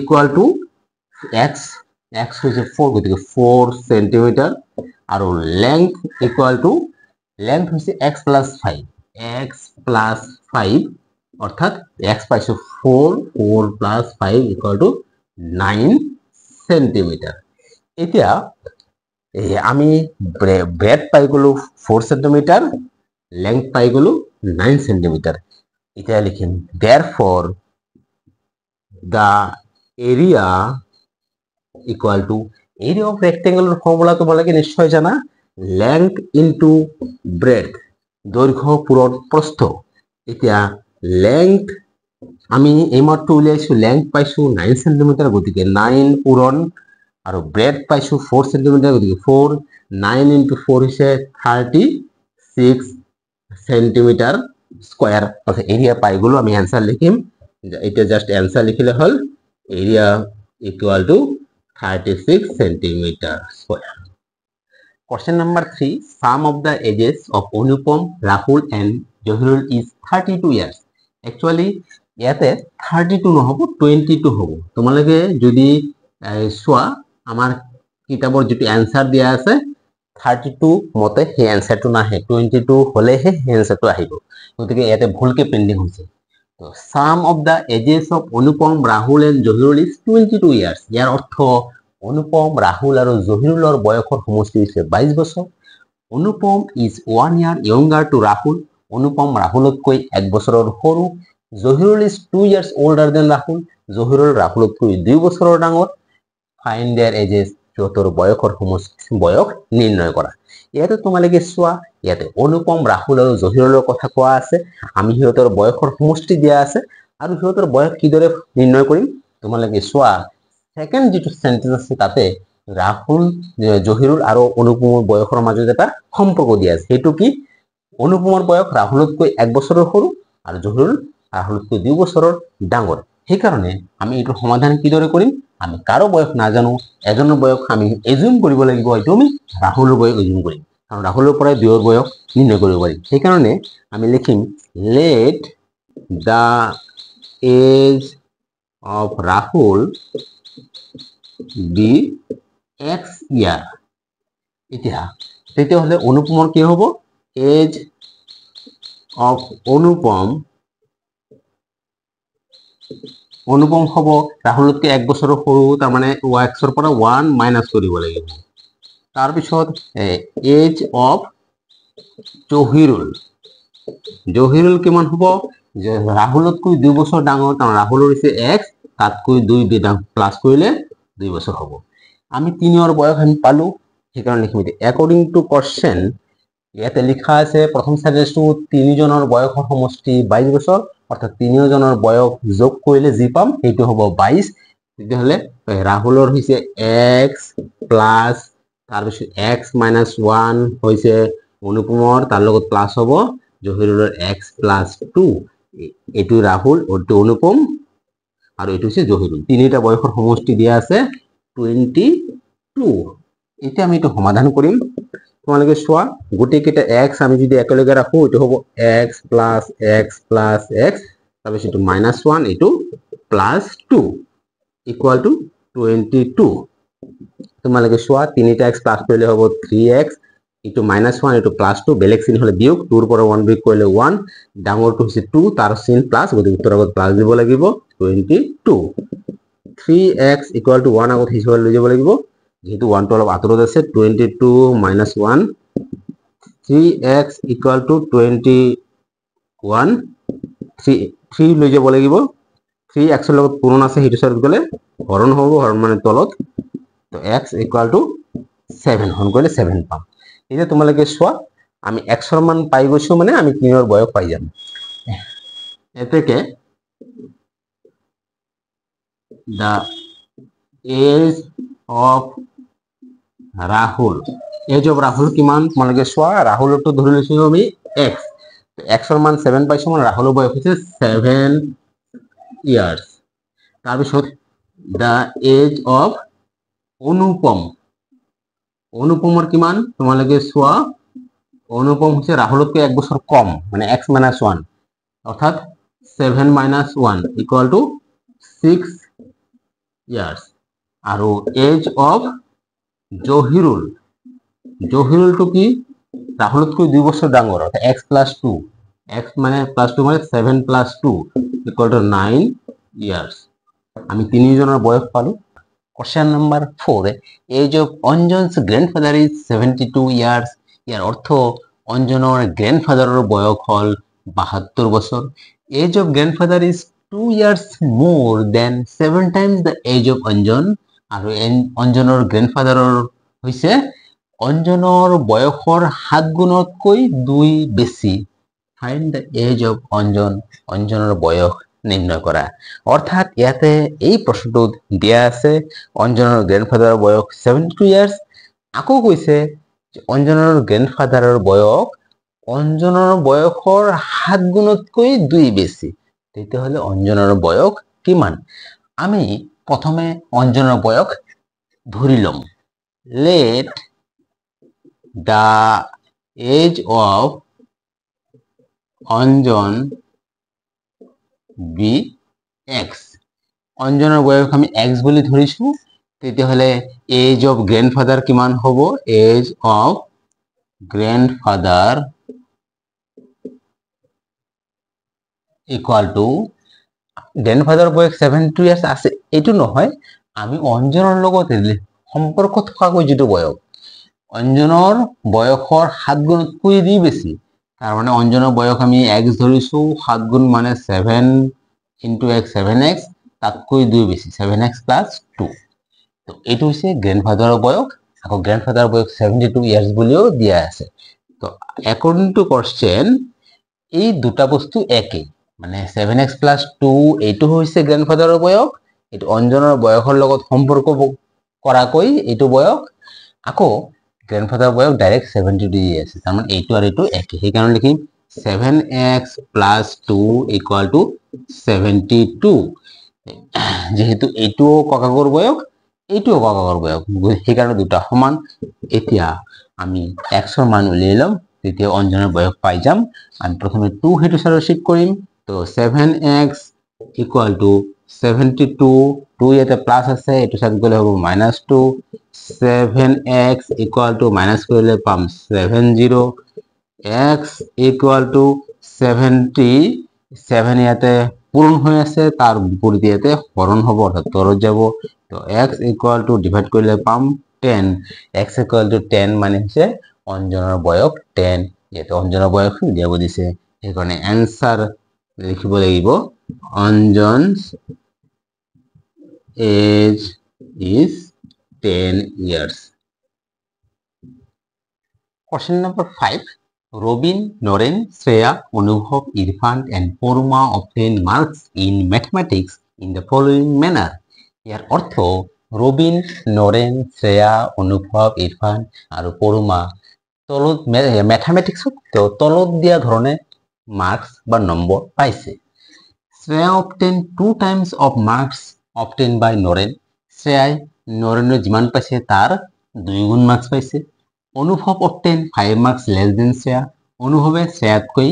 x, x হৈছে 4, গতিকে 4 সেন্টিমিটাৰ, আৰু length হৈছে x + 5, x + 5, অৰ্থাৎ x পাইছো 4 + 5 = 9 সেন্টিমিটাৰ। এতিয়া আমি ব্ৰেড পাই গলো 4 সেন্টিমিটাৰ, লেংথ পাই গলো 9 সেন্টিমিটাৰ। এতিয়া লিখিম therefore the area = area of rectangle formula তোমালোকে নিশ্চয় জানা, length * breadth, দৈৰ্ঘ্য পূৰণ প্ৰস্থ। এতিয়া লেংথ আমি এইমাত্ৰ উলিয়াইছো, লেংথ পাইছো 9 সেন্টিমিটাৰ, গতিকে 9 পূৰণ, আৰু ব্ৰেড পাইছো 4 সেন্টিমিটাৰ, গতিকে 4, 9 × 4 হৈছে 36 সেন্টিমিটাৰ স্কয়ার। অর্থাৎ এরিয়া পাই গলো, আমি অ্যান্সার লিখিম, এটা জাস্ট অ্যান্সার লিখিলে হল area = 36 centimetre square. Question number 3. Sum of the ages of Anupam, Rahul and Johirul is 32 years. Actually ইয়াতে 32 নহব, 22 হ'ব। তোমালোকে যদি চোৱা আমাৰ কিতাপৰ যেটো অ্যান্সার দিয়া আছে 32 মতে সেই অ্যান্সারটো নাহে, 22 হলেহে সেই অ্যান্সারটো আহিব, গতিকে ইয়াতে ভুলকে পেন্ডিং হৈছে। তো sum of the ages of Anupam, Rahul and Jahirul is 22 years. ইয়াৰ অৰ্থ অনুপম, ৰাহুল আৰু জহিৰুলৰ বয়সৰ সমষ্টি হৈছে 22 বছৰ। Anupam is 1 year younger to Rahul, Anupam ৰাহুলতকৈ 1 বছৰৰ সৰু। Jahirul is 2 years older than Rahul, Jahirul ৰাহুলতকৈ 2 বছৰৰ ডাঙৰ। ফাইন্ড দেয়াৰ এজেস, সিহঁতৰ বয়সৰ বয়স নিৰ্ণয় কৰা। ইয়াতে তোমালোকে চোৱা, ইয়াতে অনুপম, ৰাহুল আৰু জহিৰুলৰ কথা কোৱা আছে, আমি সিহঁতৰ বয়সৰ সমষ্টি দিয়া আছে, আৰু সিহঁতৰ বয়স কিদৰে নিৰ্ণয় কৰিম তোমালোকে চোৱা। সেকেন্ড যেটো সেন্টেন্স আছে তাতে ৰাহুল জহিৰুল আৰু অনুপমৰ বয়সৰ মাজত এটা সম্পৰ্ক দিয়া আছে। সেইটো কি? অনুপমৰ বয়স ৰাহুলতকৈ 1 বছৰৰ সৰু আৰু জহিৰুল ৰাহুলতকৈ 2 বছৰৰ ডাঙৰ। সেইকাৰণে আমি এইটো সমাধান কিদৰে কৰিম? আমি কাৰো বয়স নাজানো, এজনৰ বয়স আমি এজিউম কৰিব লাগিব, এইটো আমি ৰাহুলৰ বয়স এজিউম কৰিম, কাৰণ ৰাহুলৰ পৰাই দুয়োৰ বয়স নিৰ্ণয় কৰিব পাৰিম। সেইকাৰণে আমি লিখিম let the age of Rahul be x ইয়াৰ। এতিয়া তেতিয়াহ'লে অনুপমৰ কি হ'ব? এজ অফ অনুপম হ'ব ৰাহুলতকৈ 1 বছৰৰ সৰু, তাৰমানে x ৰ পৰা 1 মাইনাছ কৰিব লাগিব। তাৰপিছত এজ অফ জহিৰুল কিমান হ'ব? ৰাহুলতকৈ 2 বছৰ ডাঙৰ, কাৰণ ৰাহুলৰ হৈছে x, তাতকৈ 2 প্লাছ কৰিলে 2 বছৰ হ'ব। আমি 3ৰ বয়স আমি পালো, সেইকাৰণে লিখিম এতিয়া একৰ্ডিং টু কোৱেশ্চন। ইয়াতে লিখা আছে প্ৰথম চেন্টেন্সটো 3জনৰ বয়সৰ সমষ্টি 22 বছৰ, অৰ্থাৎ 3জনৰ বয়স যোগ কৰিলে যি পাম সেইটো হ'ব 22। তেতিয়াহ'লে ৰাহুলৰ হৈছে x প্লাছ তাৰপিছত x মাইনাছ 1 হৈছে অনুপমৰ, তাৰ লগত প্লাছ হ'ব জহিৰুলৰ x প্লাছ 2। এইটো ৰাহুল, এইটো অনুপম আৰু এইটো হৈছে জহিৰুল। তিনিটা বয়সৰ সমষ্টি দিয়া আছে 22। এতিয়া আমি এইটো সমাধান কৰিম। তোমালোকে চোৱা, গোটেইকেইটা x আমি যদি একেলগে ৰাখো এইটো হ'ব x plus x plus x, তাৰপিছত এইটো মাইনাছ 1, এইটো প্লাছ 2 ইকুৱেল টু 22। তোমালোকে চোৱা, তিনিটা x প্লাছ কৰিলে হ'ব 3x, এইটো মাইনাছ 1, এইটো প্লাছ 2, বেলেগ চিন হ'লে বিয়োগ, 2ৰ পৰা 1 বিয়োগ কৰিলে 1, ডাঙৰটো হৈছে 2, তাৰ চিন প্লাছ, গতিকে উত্তৰ আগত প্লাছ দিব লাগিব 22। 3x ইকুৱেল টু 1 আগত হিচাপে লৈ যাব লাগিব, যেহেতু 1টো অলপ আঁতৰত আছে। 22 মাইনাছ 1, 3x ইকুৱেল টু 21, 3 লৈ যাব লাগিব, 3x ৰ লগত পূৰণ আছে, সেইটো চাইডত গ'লে হৰণ হ'ব, হৰণ মানে তলত, তো x ইকুৱেল টু 7, হৰণ কৰিলে 7 পাম। এতিয়া তোমালোকে চোৱা, আমি x ৰ মান পাই গৈছো, মানে আমি 3ৰ বয়স পাই যাম। এতেকে the age of Rahul, age of Rahul কিমান তোমালোকে চোৱা, ৰাহুলটো ধৰি লৈছো আমি x, x ৰ মান 7 পাইছো, মানে ৰাহুলৰ বয়স হৈছে 7 ইয়াৰ্ছ। তাৰপিছত the age of অনুপমৰ কিমান তোমালোকে চোৱা, অনুপম হৈছে ৰাহুলতকৈ 1 বছৰ কম, মানে x মাইনাছ 1, অৰ্থাৎ 7 মাইনাছ 1 ইকুৱেল টু 6 ইয়াৰ্ছ। আৰু এজ অফ জহিৰুলটো কি? ৰাহুলতকৈ 2 বছৰ ডাঙৰ, অৰ্থাৎ x প্লাছ 2, x মানে প্লাছ 2 মানে 7 প্লাছ 2 ইকুৱেল টু 9 ইয়াৰ্ছ। আমি 3জনৰ বয়স পালো। Question number 4, age of Anjan's grandfather is 72 years. ইয়াৰ অৰ্থ অঞ্জনৰ গ্ৰেণ্ডফাদাৰৰ বয়স হ'ল 72 বছৰ। Age of grandfather is 2 years more than 7 times the age of Anjan. আৰু অঞ্জনৰ গ্ৰেণ্ডফাদাৰৰ হৈছে অঞ্জনৰ বয়সৰ 7 গুণতকৈ 2 বেছি। ফাইণ্ড দ্য এজ অফ অঞ্জনৰ বয়স নিৰ্ণয় কৰা। অৰ্থাৎ ইয়াতে এই প্ৰশ্নটোত দিয়া আছে অঞ্জনৰ গ্ৰেণ্ডফাদাৰৰ বয়স 72 ইয়াৰ্ছ, আকৌ কৈছে অঞ্জনৰ গ্ৰেণ্ডফাদাৰৰ বয়স অঞ্জনৰ বয়সৰ 7 গুণতকৈ 2 বেছি। তেতিয়াহ'লে অঞ্জনৰ বয়স কিমান? আমি প্ৰথমে অঞ্জনৰ বয়স ধৰি ল'ম। Let the age of Anjan be x। অঞ্জনৰ বয়স আমি x বুলি ধৰিছো, তেতিয়াহ'লে এজ অফ গ্ৰেণ্ডফাদাৰ কিমান হ'ব? Age of grandfather equal to, গ্ৰেণ্ডফাদাৰৰ বয়স 72 ইয়াৰ্ছ আছে এইটো নহয়, আমি অঞ্জনৰ লগত সম্পৰ্ক থকাকৈ যিটো বয়স, অঞ্জনৰ বয়সৰ 7 গুণতকৈ 2 বেছি, তাৰমানে অঞ্জনৰ বয়স আমি x ধৰিছো, 7 গুণ মানে 7 ইনটু x 7x, তাতকৈ 2 বেছি 7x প্লাছ 2। তো এইটো হৈছে গ্ৰেণ্ডফাদাৰৰ বয়স, আকৌ গ্ৰেণ্ডফাদাৰৰ বয়স 72 ইয়াৰ্ছ বুলিও দিয়া আছে। তো একৰ্ডিং টু কোৱেশ্চন এই দুটা বস্তু একেই, মানে 7x প্লাছ 2 এইটো হৈছে গ্ৰেণ্ডফাদাৰৰ বয়স, এইটো অঞ্জনৰ বয়সৰ লগত সম্পৰ্ক কৰাকৈ এইটো বয়স আকৌ গ্ৰেণ্ডফাদাৰ বয়স ডাইৰেক্ট 72 দি আছে তাৰ মানে এইটো আৰু এইটো একে সেইকাৰণে লিখিম 7x + 2 = 72 যেহেতু এইটো ককাকৰ বয়স এইটো ককাকৰ বয়স সেইকাৰণে দুটা সমান এতিয়া আমি x ৰ মান উলিয়াই লম তেতিয়া অঞ্জনৰ বয়স পাই যাম আমি প্ৰথমে 2 হেতু সাৰৰ শিক কৰিম তো 7x = 72 2 ইয়াতে প্লাস আছে এটো সাথে গলে হ'ব -2 7x = মাইনাস কৰিলে পাম 70 x = 70 7 ইয়াতে পূরণ হৈ আছে তার বিপরীতে ইয়াতে হরণ হ'ব অর্থাৎ তরত যাব তো x = ডিভাইড কৰিলে পাম 10 x = 10 মানে হচ্ছে অঞ্জনৰ বয়স 10 ইয়াতে অঞ্জনৰ বয়স উলিয়াব দিছে সেইকাৰণে आंसर লিখিব লাগিব অঞ্জন's age is 10 years. Question number 5. Robin, Noren, Shreya, Anubhav, Irfan and Poruma obtain marks in mathematics in the following manner. ইয়াৰ অৰ্থ ৰবিন নৰেন শ্ৰেয়া অনুভব ইৰফান আৰু পৰুমা তলত ম্যাথমেটিক্সত তলত দিয়া ধৰণে মাৰ্কস বা নম্বৰ পাইছে Shreya obtain 2 times of marks obtained by Noren শ্ৰেয়াই নৰেনৰ যিমান পাইছে তাৰ 2 গুণ মার্কস পাইছে অনুভব obtain 5 marks less than Shreya অনুভবে শ্রেয়াতকৈ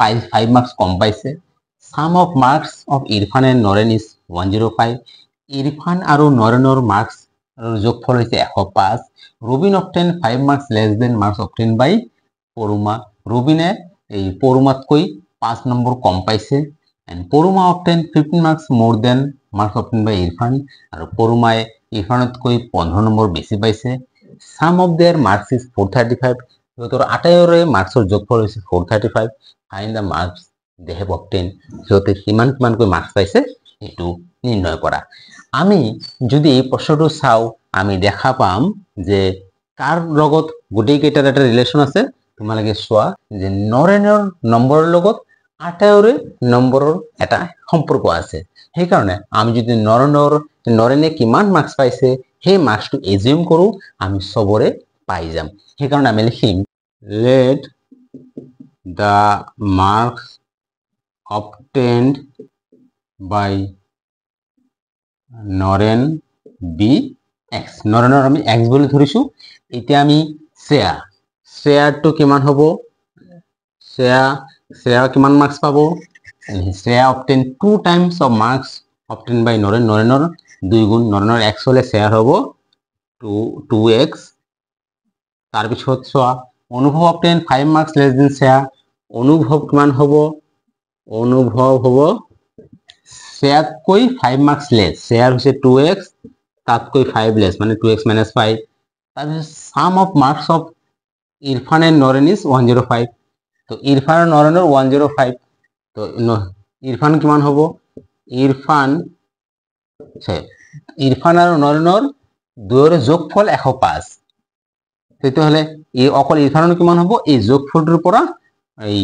5 marks কম পাইছে sum of marks of Irfan and Noren is 105 Irfan আৰু নৰেনৰ মাৰ্কস যোগফল হৈছে 105 Robin obtain 5 marks less than marks obtained by পৰুমা ৰবিনে এই পৰুমাতকৈ 5 নম্বৰ কম পাইছে and Poruma obtain 15 marks more than marks obtained by Irfan আৰু পৰুমাই ইৰফানতকৈ 15 number বেছি পাইছে sum of their marks is 435 সিহঁতৰ আটাইৰে মাৰ্কসৰ যোগফল হৈছে 435 find the marks they have obtained সিহঁতে কিমানকৈ মার্কস পাইছে এটো নিৰ্ণয় কৰা আমি যদি এই প্ৰশ্নটো চাও আমি দেখা পাম যে কাৰ লগত গুটি কেইটাৰ এটা ৰিলেশন আছে তোমালোকে চোৱা যে নৰেনৰ নম্বৰৰ লগত আটাইৰে নম্বৰৰ এটা সম্পৰ্ক আছে সেই কাৰণে আমি যদি নৰেনে কিমান মাৰ্কস পাইছে সেই মাৰ্কসটো এজিউম কৰো আমি সবৰে পাই যাম সেই কাৰণে আমি লিখিম let the marks obtained by Noren be x নৰেনৰ আমি x বুলি ধৰিছো এতিয়া আমি শ্ৰেয়াটো কিমান হ'ব শ্ৰেয়া কিমান মাৰ্কস পাবো Shreya obtain 2 times of marks obtained by নৰেনৰ 2 গুণ নৰেনৰ x হলে শ্ৰেয়াৰ হ'ব 2x তাৰ পিছত চোৱা অনুভব obtain 5 marks less than Shreya অনুভব কিমান হ'ব অনুভব হ'ব শ্রেয়াতকৈ 5 marks less শ্ৰেয়াৰ হৈছে 2x তাতকৈ 5 less মানে 2x - 5 তাৰপিছত sum of marks of Irfan and Noren is 105 তো ইরফান আর নরেনের 105 তো ইরফান কিমান হ'ব ইরফান আর নৰেনৰ দুয়োৰে যোগফল 105 তেতিয়াহলে এই অকল ইৰফানৰ কিমান হ'ব এই যোগফলটোৰ পৰা এই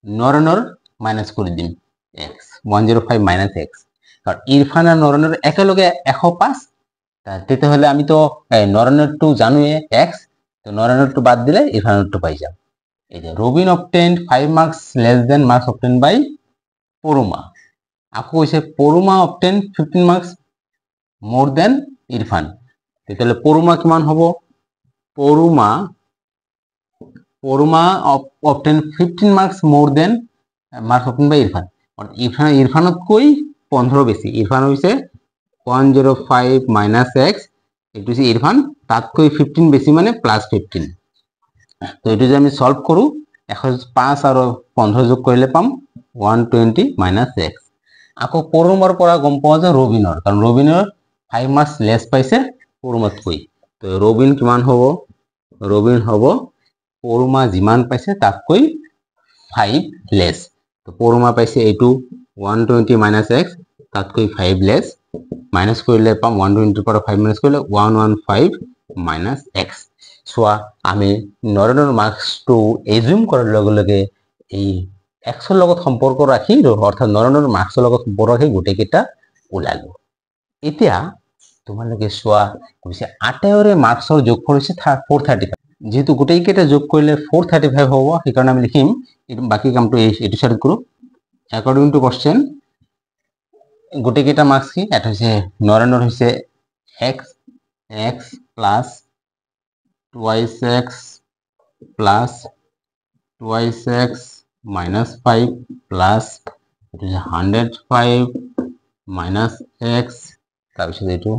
নৰেনৰ মাইনাস কৰি দিম x 105 - x কাৰণ ইৰফান আৰ নৰেনেৰ একেলগে 105 তেতিয়াহলে আমি তো নৰেনৰটো জানোয়ে x তো নৰেনৰটো বাদ দিলে ইৰফানৰটো পাই যাম এই যে Robin obtained 5 marks less than marks obtained by পৰুমা আকৌ হৈছে পৰুমা obtained 15 marks more than Irfan তেতিয়াহলে পৰুমা কিমান হ'ব পৰুমা obtained 15 marks more than marks obtained by Irfan ইরফানতকৈ 15 বেছি ইরফান হৈছে 105 - x এটো হৈছে ইরফান তাতকৈ 15 বেছি মানে +15 তো এটো যে আমি সলভ কৰো 105 আৰু 15 যোগ কৰিলে পাম 120 - x আকৌ পৰুমাৰ পৰা গম পাও যে ৰবিনৰ কাৰণ ৰবিনৰ 5 মাৰ্কস লেস পাইছে পৰুমাতকৈ তো ৰবিন কিমান হ'ব ৰবিন হ'ব পৰুমা যিমান পাইছে তাতকৈ 5 লেস তো পৰুমা পাইছে এইটো 120 - x তাতকৈ 5 লেস মাইনাস কৰিলে পাম 120 পৰা 5 মাইনাস কৰিলে 115 - x সোয়া আমি নৰেনৰ মাৰ্কসটো এজিউম কৰাৰ লগে লগে এই x ৰ লগত সম্পৰ্ক ৰাখি অৰ্থাৎ নৰেনৰ মাৰ্কসৰ লগত সম্পৰ্ক ৰাখি গুটেকেটা ওলালো এতিয়া তোমালোকে চোৱা কৈছে আটাইৰে মাৰ্কছৰ যোগফল হৈছে 435 যেহেতু গোটেই কেইটা যোগ কৰিলে 435 হ'ব সেইকাৰণে আমি লিখিম বাকি কামটো এইটো সাইড কৰো according to question গোটেই কেইটা মার্কস কি এটা হইছে নরেন্দ্র হইছে x x plus twice x plus twice x minus 5 plus it is 105 minus x তারপর এটো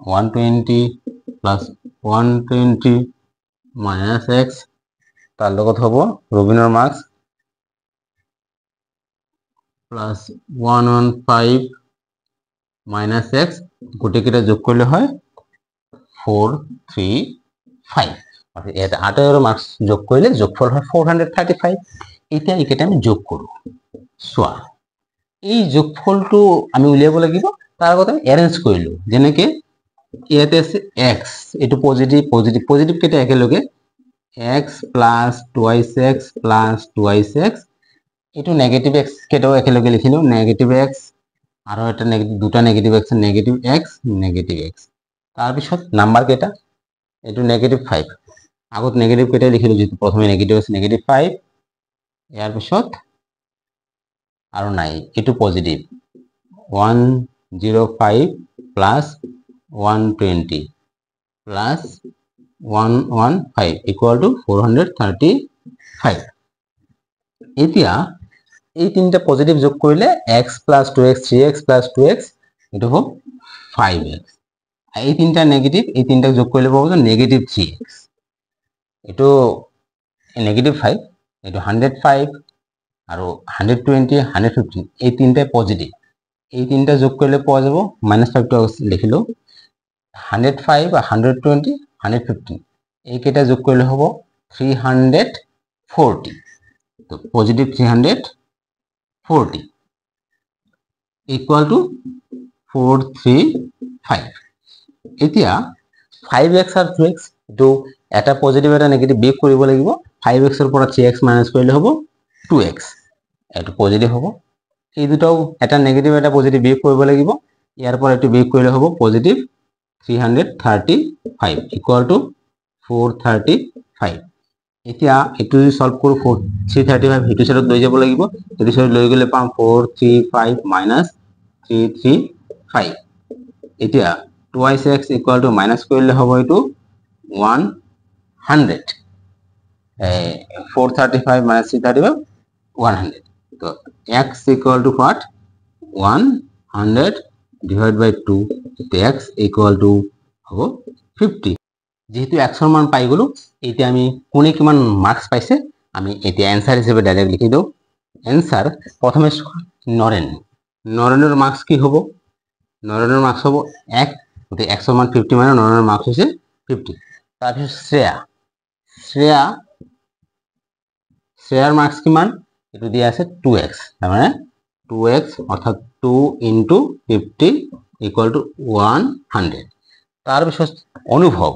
120 plus 120 minus x তার লগত হবো রবিনের মার্কস plus 115 minus x গোটে কেটা যোগ করলে হয় 435 আর এটা 18 মার্কস যোগ করলে যোগফল হয় 435 এটা একেটা আমি যোগ করব সোয়া এই যোগফলটো আমি উলিয়াব লাগিব তার আগতে আমি অ্যারেঞ্জ কৰিলো যেনেকে ইয়াতে আছে x এটো পজিটিভ পজিটিভ পজিটিভ কেটা একেলগে x plus twice x plus twice x এটো নেগেটিভ x কেটাও একেলগে লিখিলো নেগেটিভ x আর এটা নেগেটিভ দুটা negative x negative x negative x তার পিছত নাম্বার কেটা এটো নেগেটিভ 5 আগত নেগেটিভ কেটা লিখিলো যেহেতু প্রথমে নেগেটিভ আছে নেগেটিভ 5 ইয়ার পিছত আর নাই এটো positive 105 plus 120 plus 115 equal to 435 এতিয়া এই তিনটা পজিটিভ যোগ কৰিলে x plus 2x 3x plus 2x এটো হ'ব 5x এই তিনটা নেগেটিভ এই তিনটা যোগ কৰিলে পাবো নেগেটিভ 3x এটো নেগেটিভ 5 এটো 105 আৰু 120 115 এই তিনটা পজিটিভ এই তিনটা যোগ কৰিলে পোৱা যাব -5 টো লিখিলো 105 120 115 এই কেটা যোগ কৰিলে হ'ব 340 তো পজিটিভ 340 equal to 435 এতিয়া 5x আর 2x তো এটা পজিটিভ এটা নেগেটিভ বিয়োগ কৰিব লাগিব 5x এৰ পৰা 3x মাইনাস কৰিলে হ'ব 2x এটো পজিটিভ হ'ব এই দুটাও এটা নেগেটিভ এটা পজিটিভ বিয়োগ কৰিব লাগিব ইয়াৰ পৰা এটো বিয়োগ কৰিলে হ'ব পজিটিভ 335 equal to 435 এতিয়া এটো যদি সলভ কৰো 335 এটো সাইডত লৈ যাব লাগিব এটো সাইডত লৈ গলে পাম 435 335 এতিয়া twice x equal to minus কৰিলে হ'ব এটো 100 435 minus 335 100 তো x equal to what 100 divided by 2 তো x equal to হবে 50 যেহেতু x এর মান পাই গলো এটা আমি কোনে কিমান মার্কস পাইছে আমি এটা অ্যানসার হিসেবে ডাইরেক্ট লিখি দেব অ্যানসার প্রথমে নরেনের মার্কস কি হবে নরেনের মার্কস হবে 1 ওটা x এর মান 50 মানে নরেনের মার্কস হচ্ছে 50 তারপর শ্রেয়ার মার্কস কি মান এটো দিয়া আছে 2x তার মানে 2x অর্থাৎ 2 into 50 equal to 100 তার পিছত অনুভব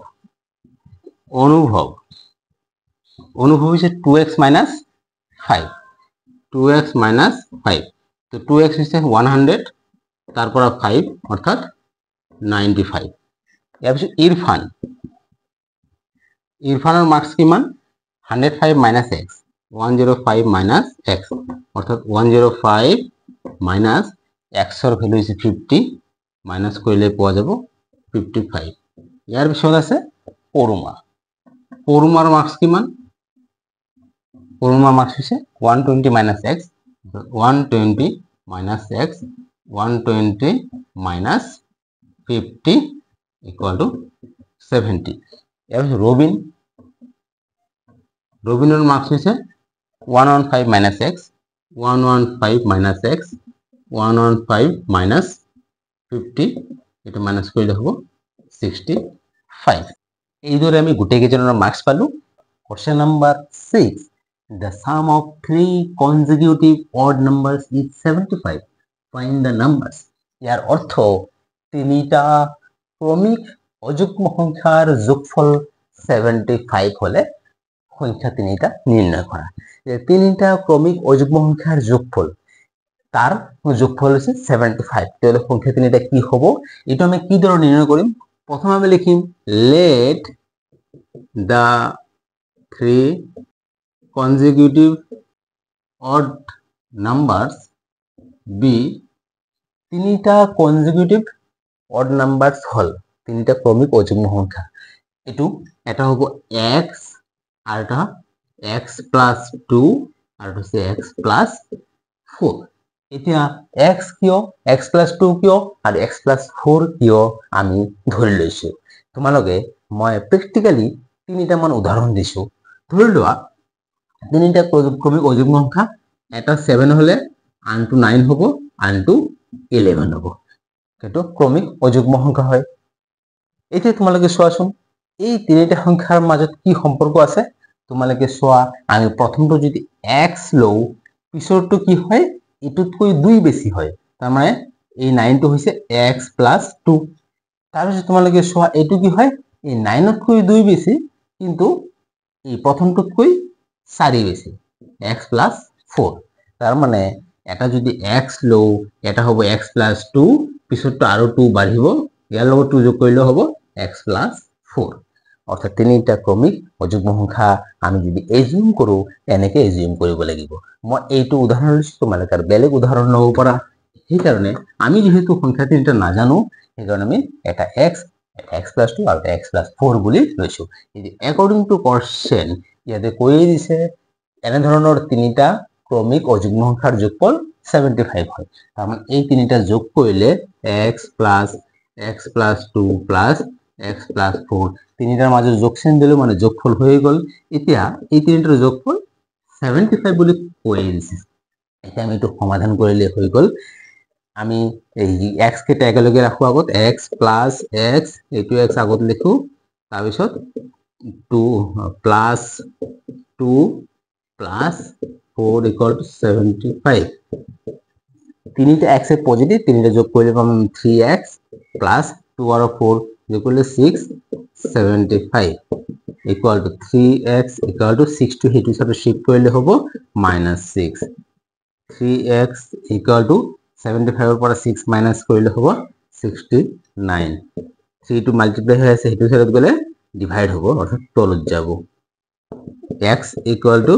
হইছে 2x minus 5 2x minus 5 তো 2x হইছে 100 তারপর 5 অর্থাৎ 95 এর পিছত ইরফানের মার্কস কি মান 105 minus x 105 minus x অর্থাৎ 105 minus x এর ভ্যালু হইছে 50 মাইনাস করলে পাওয়া যাব 55 এর পিছত আছে পরুমার মার্কস কি মান পরুমার মার্কস হইছে 120 minus x 120 minus x 120 minus 50 equal to 70 এর রবিনের মার্কস হইছে 115 minus x 115 minus x 115 minus 50 এটা মাইনাস করলে হবে 65 এই ধরে আমি গোটে কেজনের মার্কস পালু question number 6 the sum of three consecutive odd numbers is 75 find the numbers ইয়ার অর্থ তিনটা ক্রমিক অযুগ্ম সংখ্যার যোগফল 75 হলে সংখ্যা তিনটা নির্ণয় করা যে তিনটা ক্রমিক অযুগ্ম সংখ্যার যোগফল তার যোগফল হচ্ছে 75। তাহলে সংখ্যা তিনিটা কি হব এটা আমি কি দ্বারা নির্ণয় করিম প্রথমে আমি লিখিম let the three consecutive odd numbers be তিনিটা consecutive odd numbers হল তিনিটা ক্রমিক অযুগ্ম সংখ্যা এটু এটা হব x আর এটা x plus 2 আর এটা হচ্ছে x plus 4 এতিয়া x কিয় x plus 2 কিয় আর x plus 4 কিয় আমি ধৰি লৈছো তোমালোকে মই প্ৰ্যাক্টিক্যালি তিনিটা মান উদাহৰণ দিছো ধৰি লোৱা তিনিটা ক্ৰমিক অযুগ্ম সংখ্যা এটা 7 হলে আনটো 9 হ'ব আনটো 11 হ'ব কিন্তু ক্ৰমিক অযুগ্ম সংখ্যা হয় এতিয়া তোমালোকে চোৱাচোন এই তিনিটা সংখ্যাৰ মাজত কি সম্পৰ্ক আছে তোমালোকে চোৱা আমি প্ৰথমটো যদি x লও পিছৰটো কি হয় এটুতকৈ 2 বেছি হয় তাৰ মানে এই 9 টো হৈছে x + 2 তাৰপিছত তোমালোকে চোৱা এটু কি হয় এই 9 তকৈ 2 বেছি কিন্তু এই প্ৰথমটোতকৈ 4 বেছি x + 4 তাৰ মানে এটা যদি x লও এটা হ'ব x + 2 পিছৰটো আৰু 2 বাঢ়িব ইয়াৰ লগত 2 যোগ কৰিলে হ'ব x + 4 অৰ্থাৎ তিনিটা ক্ৰমিক অযুগ্ম সংখ্যা আমি যদি এজিউম কৰো এনেকে এজিউম কৰিব লাগিব মই এইটো উদাহৰণ লৈছো তোমালোকে আৰু বেলেগ উদাহৰণ লব পাৰা সেই কাৰণে আমি যেহেতু সংখ্যা তিনিটা নাজানো সেই কাৰণে আমি এটা x + 2 আৰু x + 4 বুলি লৈছো এই অ্যাকৰ্ডিং টু কোশ্চেন ইয়াতে কৈ দিছে এনে ধৰণৰ তিনিটা ক্ৰমিক অযুগ্ম সংখ্যাৰ যোগফল 75 হয় তাৰ মানে এই তিনিটা যোগ কৰিলে x + 2 + x + 4 তিনিটাৰ মাজত যোগচিন দিলো মানে যোগফল হৈ গল এতিয়া এই তিনিটাৰ যোগফল 75 বুলি কৈ দিছে এতিয়া আমি এটো সমাধান কৰিলে হৈ গল আমি এই x কেটা একেলগে ৰাখো আগত x + x এটো x আগত লিখো তাৰ পিছত 2 + 2 + 4 = 75 তিনিটা x এ পজিটিভ তিনিটা যোগ কৰিলে পাম 3x + 2 আৰু 4 যোগ কৰিলে 6 75 equal to 3x equal to 6 to হেতু হিচাপে শিফট কৰিলে হ'ব -6 3x equal to 75 ৰ পৰা 6 মাইনাস কৰিলে হ'ব 69 3 to মাল্টিপ্লাই হৈ আছে হেতু হিচাপে গলে ডিভাইড হ'ব অৰ্থাৎ তলত যাব x equal to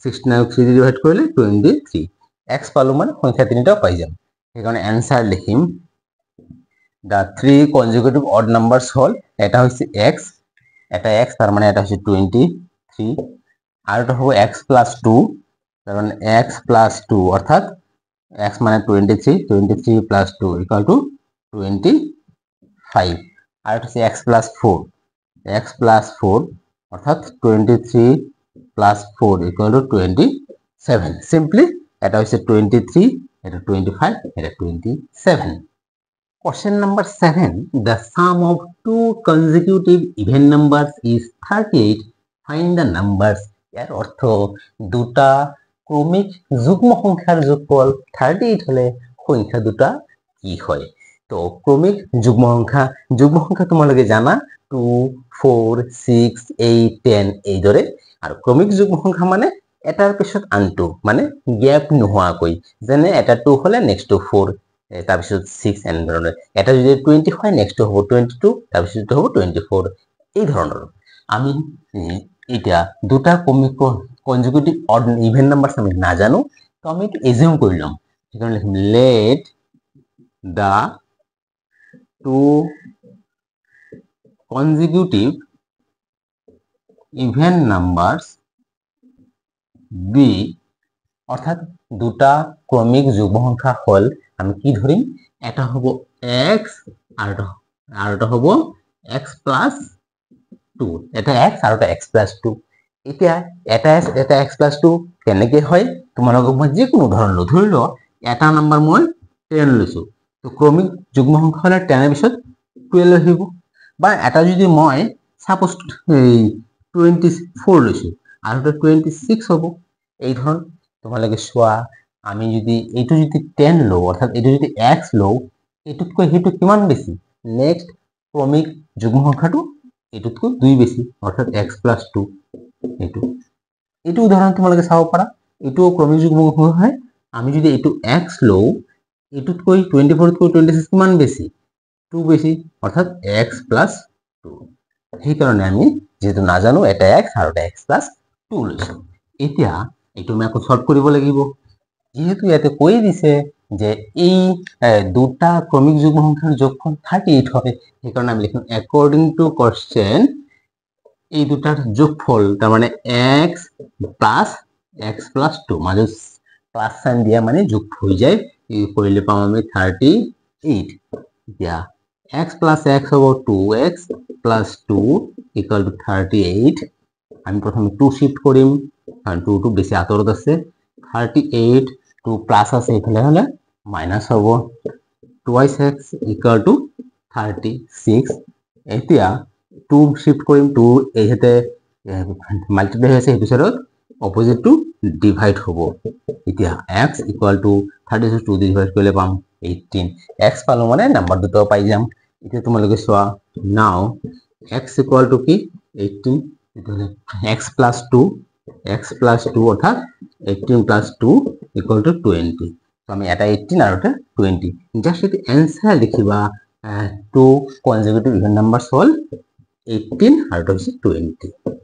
69 3 ডিভাইড কৰিলে 23 x পালো মানে সংখ্যা তিনিটা পাই যাম সেইকাৰণে आंसर লিখিম the three consecutive odd numbers হল এটা হইছে x এটা x তার মানে এটা হইছে 23 আর এটা হবে x + 2 তার মানে x + 2 অর্থাৎ x মানে 23 23 + 2 = 25 আর এটা হচ্ছে x + 4 x + 4 অর্থাৎ 23 + 4 = 27 সিম্পলি এটা হইছে 23 এটা 25 এটা 27 Question number 7. The sum of two consecutive even numbers is 38. Find the numbers. ইয়ার অর্থ দুটা ক্রমিক যুগ্ম সংখ্যার যোগফল 38 হলে সংখ্যা দুটা কি হয় তো ক্রমিক যুগ্ম সংখ্যা তোমালোকে জানা 2 4 6 8 10 এই দৰে আৰু ক্ৰমিক যুগ্ম সংখ্যা মানে এটাৰ পিছত আনটো মানে গ্যাপ নোহোৱাকৈ যেনে এটা 2 হলে নেক্সট 4 তাৰপিছত 6 এন ধৰণৰ এটা যদি 20 হয় নেক্সট হ'ব 22 তাৰপিছত হ'ব 24 এই ধৰণৰ আমি এটা দুটা কনজিকিউটিভ অড ইভেন নাম্বাৰস আমি না জানো তো আমি একটু এজিউম কৰিলাম সেইকাৰণে লিখিম let the two consecutive even numbers be অর্থাৎ দুটা ক্রমিক যুগ্ম সংখ্যা হল আমি কি ধরিম এটা হবো x আর এটা হবো x + 2 এটা x আর এটা x + 2 এতিয়া এটা x + 2 কেনেকে হয় তোমালোকক মই যে কোনো উদাহৰণ লও ধৰি লও এটা নাম্বার মই 10 লৈছো তো ক্রমিক যুগ্ম সংখ্যা হলে 10 এর পিছত 12 আহিব বা এটা যদি মই সাপোজ 24 লৈছো আর এটা 26 হ'ব এই ধৰণ তোমালোকে চোৱা আমি যদি এইটো যদি 10 লও অর্থাৎ এইটো যদি x লও এটুতকৈ হেতু কিমান বেছি নেক্সট ক্রমিক যুগ্ম সংখ্যাটো এটুতকৈ 2 বেছি অর্থাৎ x + 2 এইটো উদাহরণ তোমালোকে চাব পাৰা এইটো ক্রমিক যুগ্ম সংখ্যা হয় আমি যদি এইটো x লওঁ এইটোতকৈ 24তকৈ 26 কিমান বেছি 2 বেছি অৰ্থাৎ x প্লাছ 2 সেইকাৰণে আমি যেহেতু নাজানো এটা x আৰু এটা x প্লাছ 2 লৈছো এতিয়া এইটো আমি আকৌ সলভ কৰিব লাগিব যেহেতু ইয়াতে কৈ দিছে যে এই দুটা ক্ৰমিক যুগ্ম সংখ্যাৰ যোগফল 38 হবে সেইকাৰণে আমি লিখিম অ্যাকর্ডিং টু কোশ্চেন এই দুটার যোগফল তার মানে x প্লাস 2 মাঝে প্লাস সাইন দিয়া মানে যোগ হয়ে যায় এই করলে পাম আমি 38 দিয়া x plus x হবো 2x plus 2 equal to 38 আমি প্রথমে 2 শিফট করিম কারণ 2 বেশি আতরত আছে 38 2 প্লাস আছে এখানে হলে মাইনাস হবো 2x equal to 36 এতিয়া 2 শিফট করিম 2 এই হেতে মাল্টিপ্লাই হয়েছে হেতু সাইডত অপোজিট টু ডিভাইড হবো এতিয়া x equal to 36 2 ডিভাইড করলে পাম 18 x পালো মানে নাম্বার দুটো পাই যাম এতিয়া তোমালোকে সোয়া নাও x equal to কি 18 তাহলে x plus 2 অর্থাৎ 18 plus 2 equal to 20 তো আমি এটা 18 আর এটা 20 জাস্ট এটি অ্যানসার লিখিবা টু কনজিকিউটিভ ইভেন নাম্বারস হল 18 আর এটা হচ্ছে 20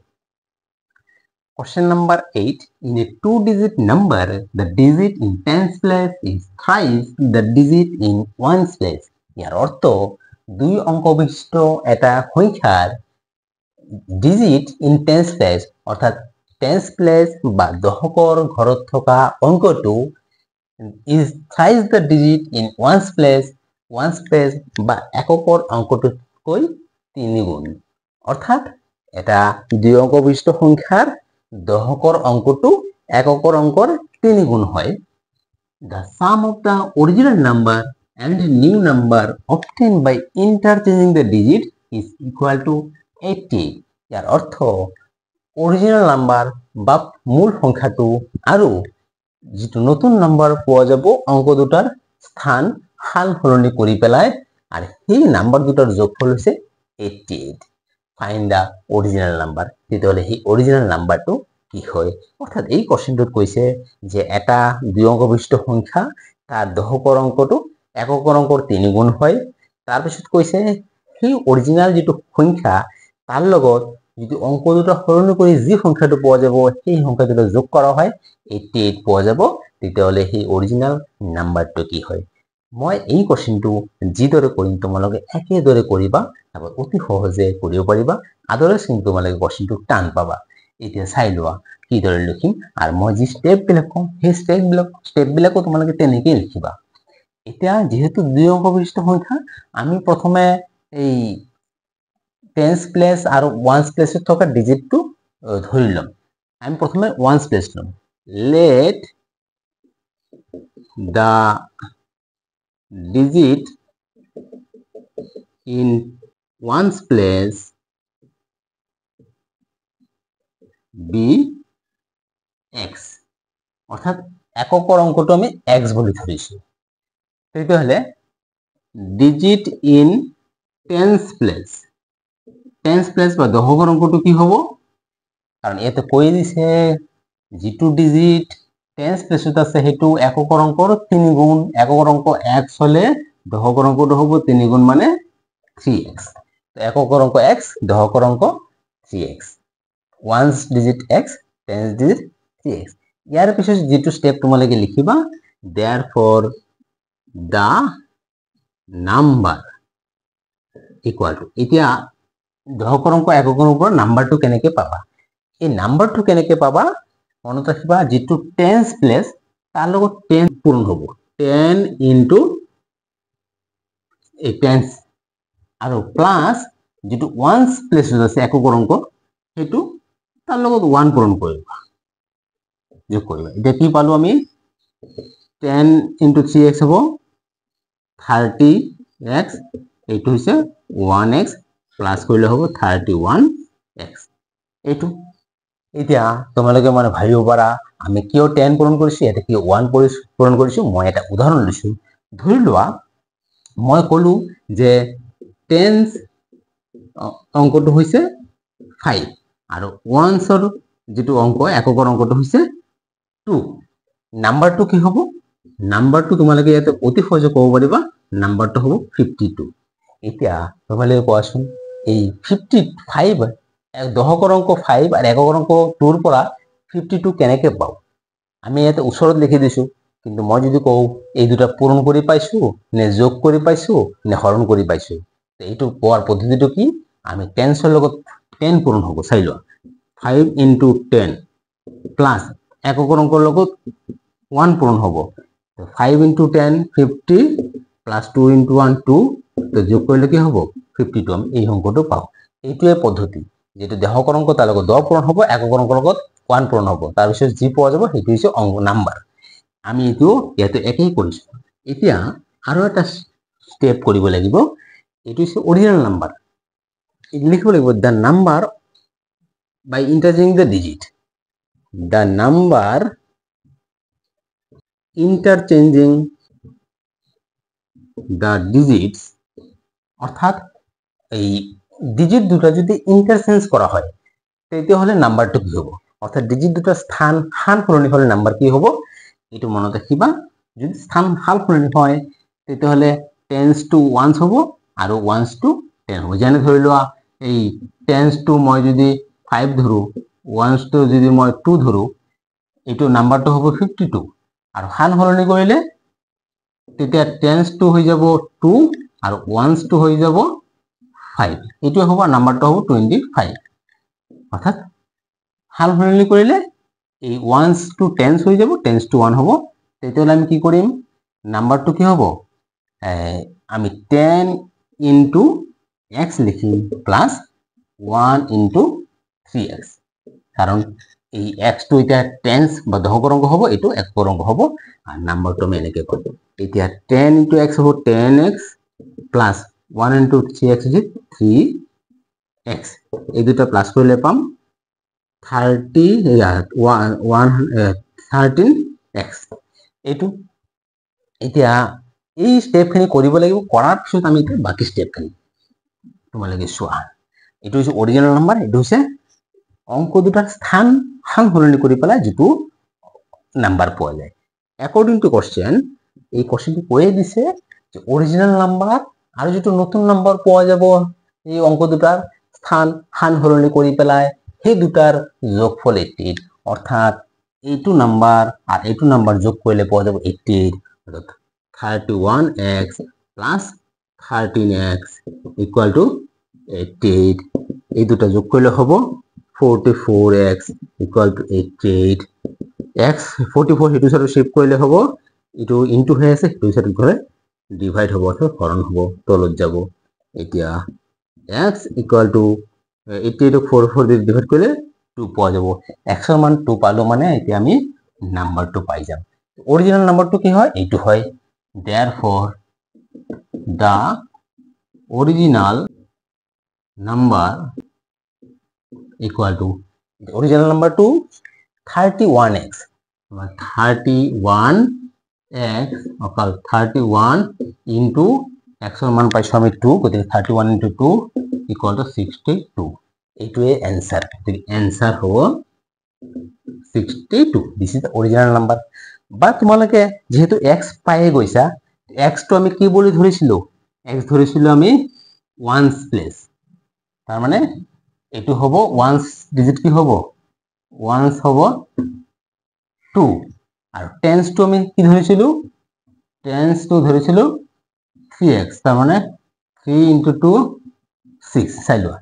Question number 8 in a two-digit number the digit in tens place is thrice the digit in ones place ইয়ার অর্থ দুই অঙ্ক বিশিষ্ট এটা সংখ্যার ডিজিট ইন টেন্স প্লেস অর্থাৎ টেন্স প্লেস বা দশকৰ ঘৰত থকা অঙ্কটো is thrice the digit in ones place বা এককৰ অঙ্কটোতকৈ 3 গুণ অৰ্থাৎ এটা দুই অঙ্ক বিশিষ্ট সংখ্যাৰ দশকৰ অঙ্কটো এককৰ অঙ্কৰ 3 গুণ হয় the sum of the original number and new number obtained by interchanging the digit is equal to 80 ইয়াৰ অৰ্থ অৰিজিনাল নাম্বাৰ বা মূল সংখ্যাটো আৰু যেটো নতুন নাম্বাৰ পোৱা যাব অঙ্ক দুটাৰ স্থান হাল সলনি কৰি পেলাই আৰু সেই নাম্বাৰ দুটাৰ যোগফল হৈছে 88 ফাইন্ড দা অৰিজিনাল নাম্বাৰ তেতিয়াহলে সেই অৰিজিনাল নাম্বাৰটো কি হয় অর্থাৎ এই কোশ্চেনটোত কৈছে যে এটা দুই অঙ্ক বিশিষ্ট সংখ্যা তার দশকৰ অঙ্কটো এককৰ অঙ্কৰ 3 গুণ হয় তাৰ পিছত কৈছে সেই অৰিজিনাল যেটো সংখ্যা তাৰ লগত যদি অঙ্ক দুটো সলনি কৰি যি সংখ্যাটো পোৱা যাব সেই সংখ্যাটো যোগ কৰা হয় 88 পোৱা যাব তেতিয়াহলে সেই অৰিজিনাল নাম্বাৰটো কি হয় মই এই কোশ্চেনটো যিদৰে কৰিম তোমালোকে একেদৰে কৰিবা আৰু অতি সহজে কৰিব পাৰিবা আদৰে কিন্তু তোমালোকে কোশ্চেনটো টান পাবা এতিয়া চাই লোৱা কিদৰে লিখিম আৰু মই যি স্টেপ বিলাক কম সেই স্টেপ বিলাকো তোমালোকে তেনেকৈ লিখিবা এতিয়া যেহেতু দুই অঙ্ক বিশিষ্ট সংখ্যা আমি প্ৰথমে এই টেন্স প্লেস আৰ ওয়ান্স প্লেসে থকা ডিজিটটো ধৰি লম আমি প্ৰথমে ওয়ান্স প্লেস লম let the digit in ones place be x অর্থাৎ এককৰ অঙ্কটো আমি x বুলি ধৰিছো তেতিয়াহলে digit in tens place বা দশকৰ অঙ্কটো কি হ'ব কাৰণ এতে কৈ দিছে যেটো ডিজিট টেন্স প্লেসত আছে হেতু এককৰ অঙ্কৰ 3 গুণ এককৰ অঙ্ক x হলে দশকৰ অঙ্কটো হ'ব 3 গুণ মানে 3x তো এককৰ অঙ্ক x দশকৰ অঙ্ক 3x ones digit x tens digit 3x ইয়াৰ পিছত যেটো স্টেপ তোমালোকে লিখিবা therefore the number equal to এতিয়া দশকৰ অঙ্ক এককৰ ওপৰত নাম্বাৰটো কেনেকৈ পাবা এই নাম্বাৰটো কেনেকৈ পাবা মনত ৰাখিবা যেটো টেন্স প্লেস তাৰ লগত 10 পূৰণ হ'ব 10 ইনটু এই টেন্স আৰু প্লাস যেটো ওয়ান্স প্লেস আছে এককৰ অঙ্ক হেতু তাৰ লগত 1 পূৰণ কৰিবা যোগ কৰিবা এতিয়া কি পালো আমি 10 ইনটু 3x হ'ব 30x এইটো হৈছে 1x প্লাস কৰিলে হ'ব 31x এইটো এতিয়া তোমালোকে মানে ভাবিব পাৰা আমি কিয় 10 পূৰণ কৰিছো এটা কি 1 পূৰণ কৰিছো মই এটা উদাহৰণ লৈছো ধৰি লোৱা মই কলো যে টেন্স অঙ্কটো হৈছে 5 আৰু ওয়ান্সৰ যেটো অঙ্ক এককৰ অঙ্কটো হৈছে 2 নাম্বাৰটো কি হ'ব নাম্বাৰটো তোমালোকে ইয়াতে অতি সহজে ক'ব পাৰিবা নাম্বাৰটো হ'ব 52 এতিয়া তোমালোকে কোৱাচোন এই 55 দশকৰ অংক 5 আৰু একৰ অংক 2 ৰ পৰা 52 কেনেকৈ পাওঁ আমি ইয়াতে ওচৰত লিখি দিছো কিন্তু মই যদি কওঁ এই দুটা পূৰণ কৰি পাইছো নে যোগ কৰি পাইছো নে হৰণ কৰি পাইছো এইটো পোৱাৰ পদ্ধতিটো কি আমি 10 ৰ লগত 10 পূৰণ হ'ব চাই লোৱা 5 into 10 প্লাস একৰ অংকৰ লগত 1 পূৰণ হ'ব 5 into 10 50 প্লাস 2 into 1 2 তো যোগ কৰিলে কি হ'ব 52 আমি এই অংকটো পাওঁ এইটোৱে পদ্ধতি যেটো দশকৰ অংক তাৰ লগত 10 পূৰণ হ'ব একৰ অংকৰ লগত 1 পূৰণ হ'ব তাৰ পিছত যি পোৱা যাব সেইটো হৈছে অংক নাম্বাৰ আমি এইটো ইয়াতে একেই কৰিছো এতিয়া আৰু এটা স্টেপ কৰিব লাগিব এইটো হৈছে অৰিজিনাল নাম্বাৰ এই লিখিব লাগিব দা number by interchanging the digit the number interchanging the digits অর্থাৎ এই ডিজিট দুটো যদি ইন্টারচেঞ্জ করা হয় তেতিয়াহলে নাম্বারটো কি হ'ব অর্থাৎ ডিজিট দুটো স্থান হাল সলনি হলে নাম্বার কি হ'ব এটো মনত ৰাখিবা যদি স্থান হাল সলনি হয় তেতিয়াহলে 10s to 1s হ'ব আৰু 1s to 10 হ'ব যেনে ধৰি লোৱা এই 10s to মই যদি 5 ধৰো 1s to যদি মই 2 ধৰো এটো নাম্বাৰটো হ'ব 52 আৰু হাল সলনি কৰিলে তেতিয়া 10s to হৈ যাব 2 আৰু 1s to হৈ যাব 5 এটো হ'ব নাম্বাৰটো হ'ব 25 অৰ্থাৎ হাল সলনি কৰিলে এই 1s to 10s হৈ যাব 10s to 1 হ'ব তেতিয়াহলে আমি কি কৰিম নাম্বারটো কি হ'ব আমি 10 into x লিখিম প্লাস 1 into 3x কারণ এই x টো এটা 10s বা দশকৰ অংক হ'ব এটো একৰ অংক হ'ব আর নাম্বারটো আমি এনেকৈ পাব এতিয়া 10 into x হ'ব 10x plus 1 into 3x is 3x এই দুটা প্লাস কৰিলে পাম 13x এইটো এতিয়া এই স্টেপখিনি কৰিব লাগিব কৰাৰ পিছত আমি বাকি স্টেপখিনি তোমালোকে চোৱা এটো হৈছে অৰিজিনাল নাম্বাৰ এটো হৈছে অংক দুটাৰ স্থান হাল সলনি কৰি পেলাই যেটো নাম্বাৰ পোৱা যায় according to question এই কোশ্চেনটো কৈয়ে দিছে যে অৰিজিনাল নাম্বাৰ আৰু যেটো নতুন নাম্বাৰ পোৱা যাব এই অংক দুটাৰ স্থান হাল সলনি কৰি পেলাই সেই দুটাৰ যোগফল 88 অৰ্থাৎ এইটো নাম্বাৰ আৰ এইটো নাম্বাৰ যোগ কৰিলে পোৱা যাব 88 অৰ্থাৎ 31x plus 13x equal to 88 এই দুটা যোগ কৰিলে হ'ব 44x equal to 88 x 44 হেতু সাথে শিফট কৰিলে হ'ব এটো ইনটু হৈ আছে হেতু সাথে ধৰে ডিভাইড হ'ব অথবা হৰণ হ'ব তলত যাব এতিয়া x equal to 88 44 দিয়ে ডিভাইড কৰিলে 2 পোৱা যাব x ৰ মান 2 পালো মানে এতিয়া আমি নাম্বাৰটো পাই যাম অৰিজিনাল নাম্বাৰটো কি হয় এইটো হয় therefore the original number equal to original number to 31x 31x অকাল 31 into x ৰ মান পাইছো আমি 2 গতিকে 31 into 2 equal to 62 এইটোৱে answer answer হ'ব 62 this is the original number বা তোমালোকে যেহেতু x পায়ে গৈছা x টো আমি কি বলি ধৰিছিলো x ধৰিছিলো আমি 1s প্লেস তাৰ মানে এটো হ'ব 1s ডিজিট কি হ'ব 1s হ'ব 2 আৰু 10s টো আমি কি ধৰিছিলো 10s টো ধৰিছিলো 3x তাৰ মানে 3 into 2 6 চাই লোৱা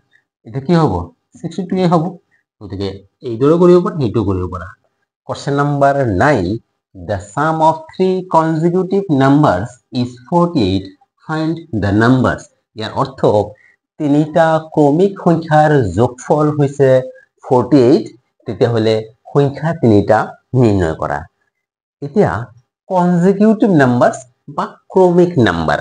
এটা কি হ'ব 62 এ হ'ব গতিকে এইদৰে কৰিব পাৰা হেতু কৰিব পাৰা question number 9 the sum of three consecutive numbers is 48 find the numbers ইয়াৰ অৰ্থ তিনিটা ক্ৰমিক সংখ্যাৰ যোগফল হৈছে 48 তেতিয়া হলে সংখ্যা তিনিটা নিৰ্ণয় কৰা এতিয়া consecutive numbers বা ক্ৰমিক নাম্বাৰ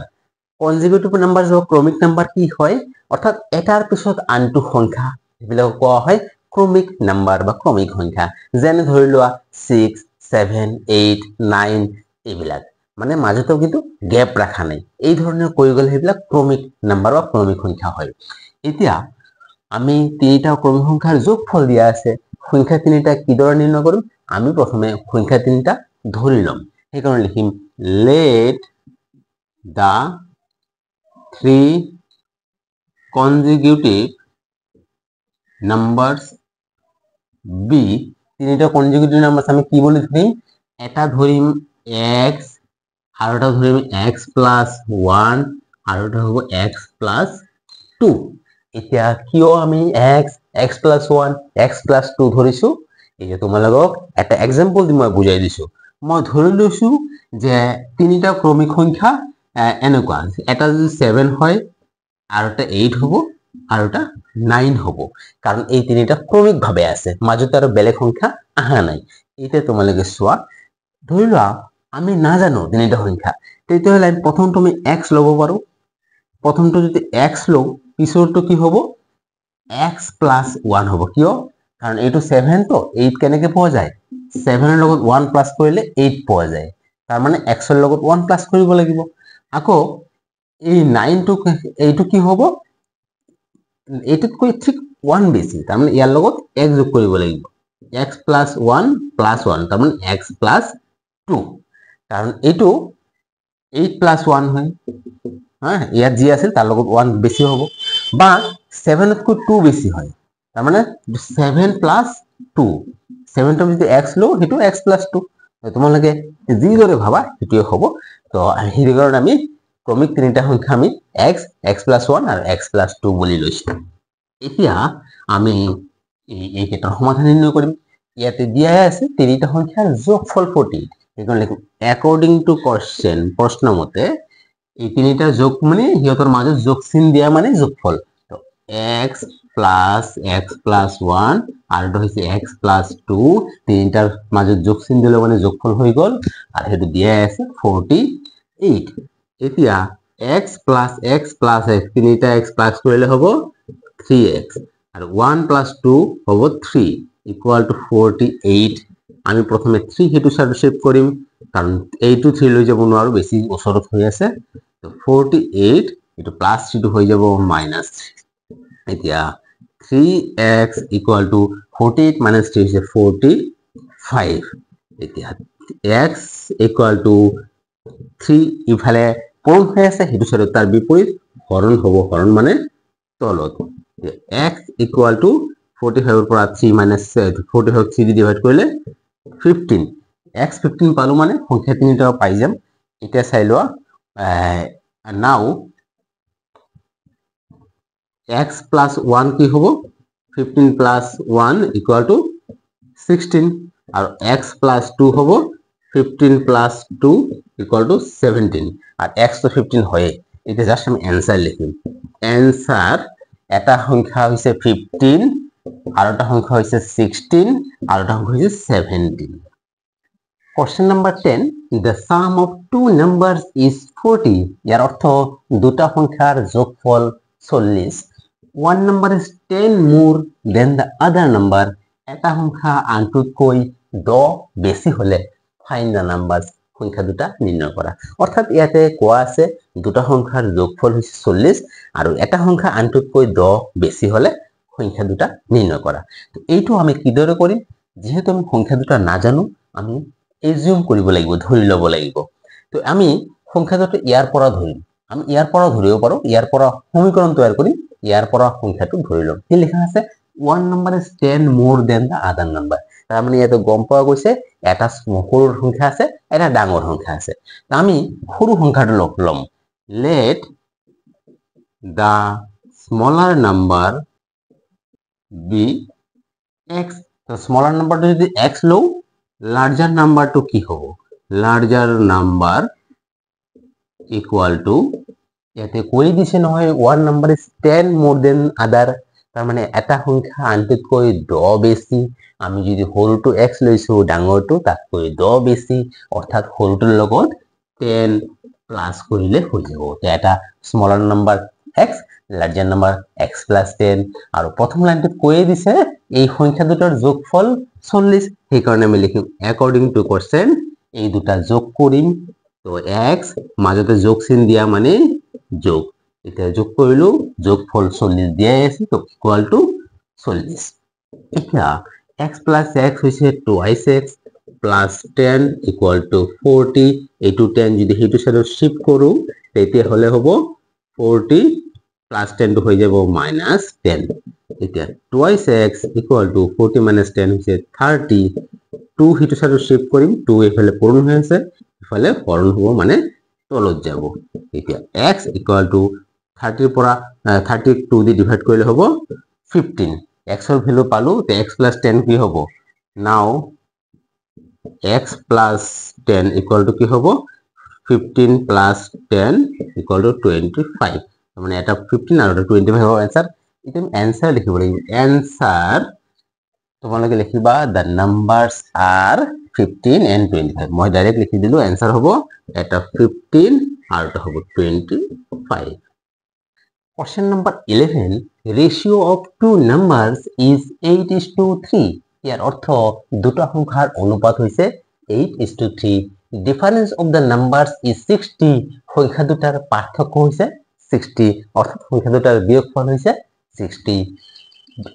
consecutive numbers বা ক্ৰমিক নাম্বাৰ কি হয় অৰ্থাৎ এটাৰ পিছত আনটো সংখ্যা এবিলাক কোৱা হয় ক্ৰমিক নাম্বাৰ বা ক্ৰমিক সংখ্যা যেনে ধৰি লোৱা 6 7 8 9 এবিলাক মানে মাজতো কিন্তু গ্যাপ ৰাখা নাই এই ধৰণৰ কৈ গলে হেবিলাক ক্ৰমিক নাম্বাৰ বা ক্ৰমিক সংখ্যা হয় এতিয়া আমি তিনিটা ক্ৰমিক সংখ্যাৰ যোগফল দিয়া আছে সংখ্যা তিনিটা কিদৰে নিৰ্ণয় কৰিম আমি প্ৰথমে সংখ্যা তিনিটা ধৰি লম সেইকাৰণে লিখিম let the 3 consecutive numbers be তিনিটা কনজিকিউটিভ নাম্বারস আমি কি বলি ধরিম এটা ধরিম x আর এটা ধরিম x plus 1 আর এটা হবো x plus 2 এতিয়া কিয় আমি x plus 1 x plus 2 ধৰিছো এই যে তোমালোকক এটা এক্সাম্পল দি মই বুজাই দিছো মই ধৰি লৈছো যে তিনিটা ক্ৰমিক সংখ্যা এনেকুৱা এটা যদি 7 হয় আর এটা 8 হবো আর এটা 9 হবো কারণ এই তিনিটা ক্রমিক ভাবে আছে মাজতে আর বেলেগ সংখ্যা আহা নাই এটা তোমালোকে চোৱা ধৰি লোৱা আমি না জানো তিনিটা সংখ্যা তেতিয়াহলে আমি প্ৰথমটো আমি x লব পাৰো প্ৰথমটো যদি x লও পিছৰটো কি হ'ব x plus 1 হ'ব কিয় কাৰণ এইটো 7 তো 8 কেনেকৈ পোৱা যায় 7 ৰ লগত 1 প্লাস কৰিলে 8 পোৱা যায় তাৰ মানে x ৰ লগত 1 প্লাস কৰিব লাগিব আকৌ এই 9 টো এইটো কি হ'ব এইটোতকৈ ঠিক 1 বেছি তাৰ মানে ইয়াৰ লগত x যোগ কৰিব লাগিব x plus 1 plus 1 তাৰ মানে x plus 2 কাৰণ এইটো 8 plus 1 হয় হ্যাঁ ইয়াত যি আছে তাৰ লগত 1 বেছি হ'ব বা 7 তকৈ 2 বেছি হয় তাৰ মানে 7 plus 2 7 টো যদি x লো হেতু x plus 2 তোমালোকে যি দৰে ভাবা হেতুৱে হ'ব তো হেৰি কাৰণ আমি ক্ৰমিক তিনিটা সংখ্যা আমি x x plus 1 আৰু x plus 2 বুলি লৈছো এতিয়া আমি এই কেইটাৰ সমাধান নিৰ্ণয় কৰিম ইয়াতে দিয়া আছে তিনিটা সংখ্যাৰ যোগফল 48 এখন লিখিম according to question প্ৰশ্ন মতে এই তিনিটা যোগ মানে হিয়তৰ মাজত যোগ চিন দিয়া মানে যোগফল তো x plus x plus 1 আৰু এটা হৈছে x plus 2 তিনিটাৰ মাজত যোগ চিন দিলে মানে যোগফল হৈ গল আৰু হেতু দিয়া আছে 48 এতিয়া x plus x plus x তিনিটা x প্লাস কৰিলে হ'ব 3x আৰু 1 plus 2 হ'ব 3 equal to 48 আমি প্ৰথমে 3 হেতু সাবস্টিটিউট কৰিম কাৰণ এইটো 3 লৈ যাব নোৱাৰো বেছি ওচৰত হৈ আছে তো 48 এটো প্লাস 3 হৈ যাব মাইনাস 3 এতিয়া 3x equal to 48 minus 3 is 45 এতিয়া x equal to 3 ইফালে পূৰণ হৈ আছে হেতু সাইডত তাৰ বিপৰীত হৰণ হ'ব হৰণ মানে তলত x equal to 45 ৰ পৰা 3 minus 45 3 দি ডিভাইড কৰিলে 15 x 15 পালো মানে সংখ্যা তিনিটা পাই যাম এটা চাই লোৱা নাও x plus 1 কি হ'ব 15 plus 1 equal to 16 আৰু x plus 2 হ'ব 15 plus 2 equal to 17 are x তো 15 হয় এটা জাস্ট আমি आंसर লিখিম आंसर এটা সংখ্যা হৈছে 15 আর এটা সংখ্যা হৈছে 16 আর এটা সংখ্যা হৈছে 17 Question number 10 the sum of two numbers is 40 ইয়াৰ অৰ্থ দুটা সংখ্যাৰ যোগফল 40 one number is 10 more than the other number এটা সংখ্যা আনটোতকৈ 10 বেছি হলে find the numbers সংখ্যা দুটা নিৰ্ণয় কৰা অৰ্থাৎ ইয়াতে কোৱা আছে দুটা সংখ্যাৰ যোগফল হৈছে 40 আৰু এটা সংখ্যা আনটোতকৈ 10 বেছি হলে সংখ্যা দুটা নিৰ্ণয় কৰা তো এইটো আমি কিদৰে কৰিম যেহেতু আমি সংখ্যা দুটা নাজানো আমি এজিউম কৰিব লাগিব ধৰি লব লাগিব তো আমি সংখ্যা দুটা ইয়াৰ পৰা ধৰিম আমি ইয়াৰ পৰা ধৰিব পাৰো ইয়াৰ পৰা সমীকৰণ তৈয়াৰ কৰি ইয়াৰ পৰা সংখ্যাটো ধৰি লম কি লিখা আছে one number is 10 more than the other number তাৰ মানে ইয়াতে গম পোৱা গৈছে এটা সৰু সংখ্যা আছে এটা ডাঙৰ সংখ্যা আছে তো আমি সৰু সংখ্যাটো লম let the smaller number be x তো smaller number যদি x লও larger number to কি হ'ব larger number equal to ইয়াতে কৈ দিছে নহয় one number is 10 more than other তাৰ মানে এটা সংখ্যা আনটোতকৈ 10 বেছি আমি যদি সৰুটো x লৈছো ডাঙৰটো তাতকৈ 10 বেছি অৰ্থাৎ সৰুটোৰ লগত 10 প্লাস কৰিলে হৈ যাব এটা smaller number x larger number x plus 10 আৰু প্ৰথম লাইনটোত কৈ দিছে এই সংখ্যা দুটাৰ যোগফল 40 সেই কাৰণে আমি লিখিম according to question এই দুটা যোগ কৰিম তো x মাজতে যোগ চিন দিয়া মানে যোগ এটা যোগ কৰিলো যোগফল 40 দিয়া আছে তো ইকুয়াল টু 40 এতিয়া x plus x হৈছে 2x প্লাস 10 ইকুয়াল টু 40 এইটো 10 যদি হেতু সাইডত শিফট কৰো তেতিয়া হলে হ'ব 40 প্লাস 10 টো হৈ যাব মাইনাস 10 এতিয়া twice x equal two 40 minus 10 হৈছে 30 2 হেতু সাইডত শিফট কৰিম 2 এফালে পূৰণ হৈ আছে এফালে হৰণ হ'ব মানে তলত যাব এতিয়া x ইকুয়াল টু 30 ৰ পৰা 32 দি ডিভাইড কৰিলে হ'ব 15 x ৰ ভ্যালু পালো তে x plus 10 কি হ'ব নাও x plus 10 equal to কি হ'ব 15 plus 10 equal to 25 মানে এটা 15 আৰু 25 হ'ব आंसर এটা आंसर লিখিব লাগিব आंसर তোমালোকে লিখিবা the numbers are 15 and 25 মই ডাইৰেক্ট লিখি দিলো आंसर হ'ব এটা 15 আৰু এটা হ'ব 25 Question number 11 ratio of two numbers is 8:3 ইয়াৰ অৰ্থ দুটা সংখ্যাৰ অনুপাত হৈছে 8:3 difference of the numbers is 60 সংখ্যা দুটাৰ পাৰ্থক্য হৈছে 60 অৰ্থাৎ সংখ্যা দুটাৰ বিয়োগফল হৈছে 60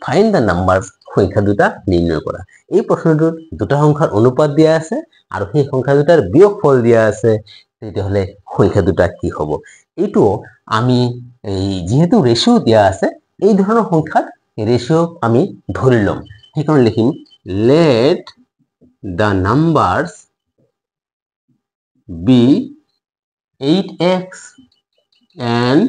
find the numbers সংখ্যা দুটা নিৰ্ণয় কৰা এই প্ৰশ্নটোত দুটা সংখ্যাৰ অনুপাত দিয়া আছে আৰু সেই সংখ্যা দুটাৰ বিয়োগফল দিয়া আছে তেতিয়াহলে সংখ্যা দুটা কি হ'ব এইটো আমি এই যেহেতু রেশিও দিয়া আছে এই ধৰণৰ সংখ্যাৰ ৰেশিও আমি ধৰি লম সেইকাৰণে লিখিম let the numbers be 8x and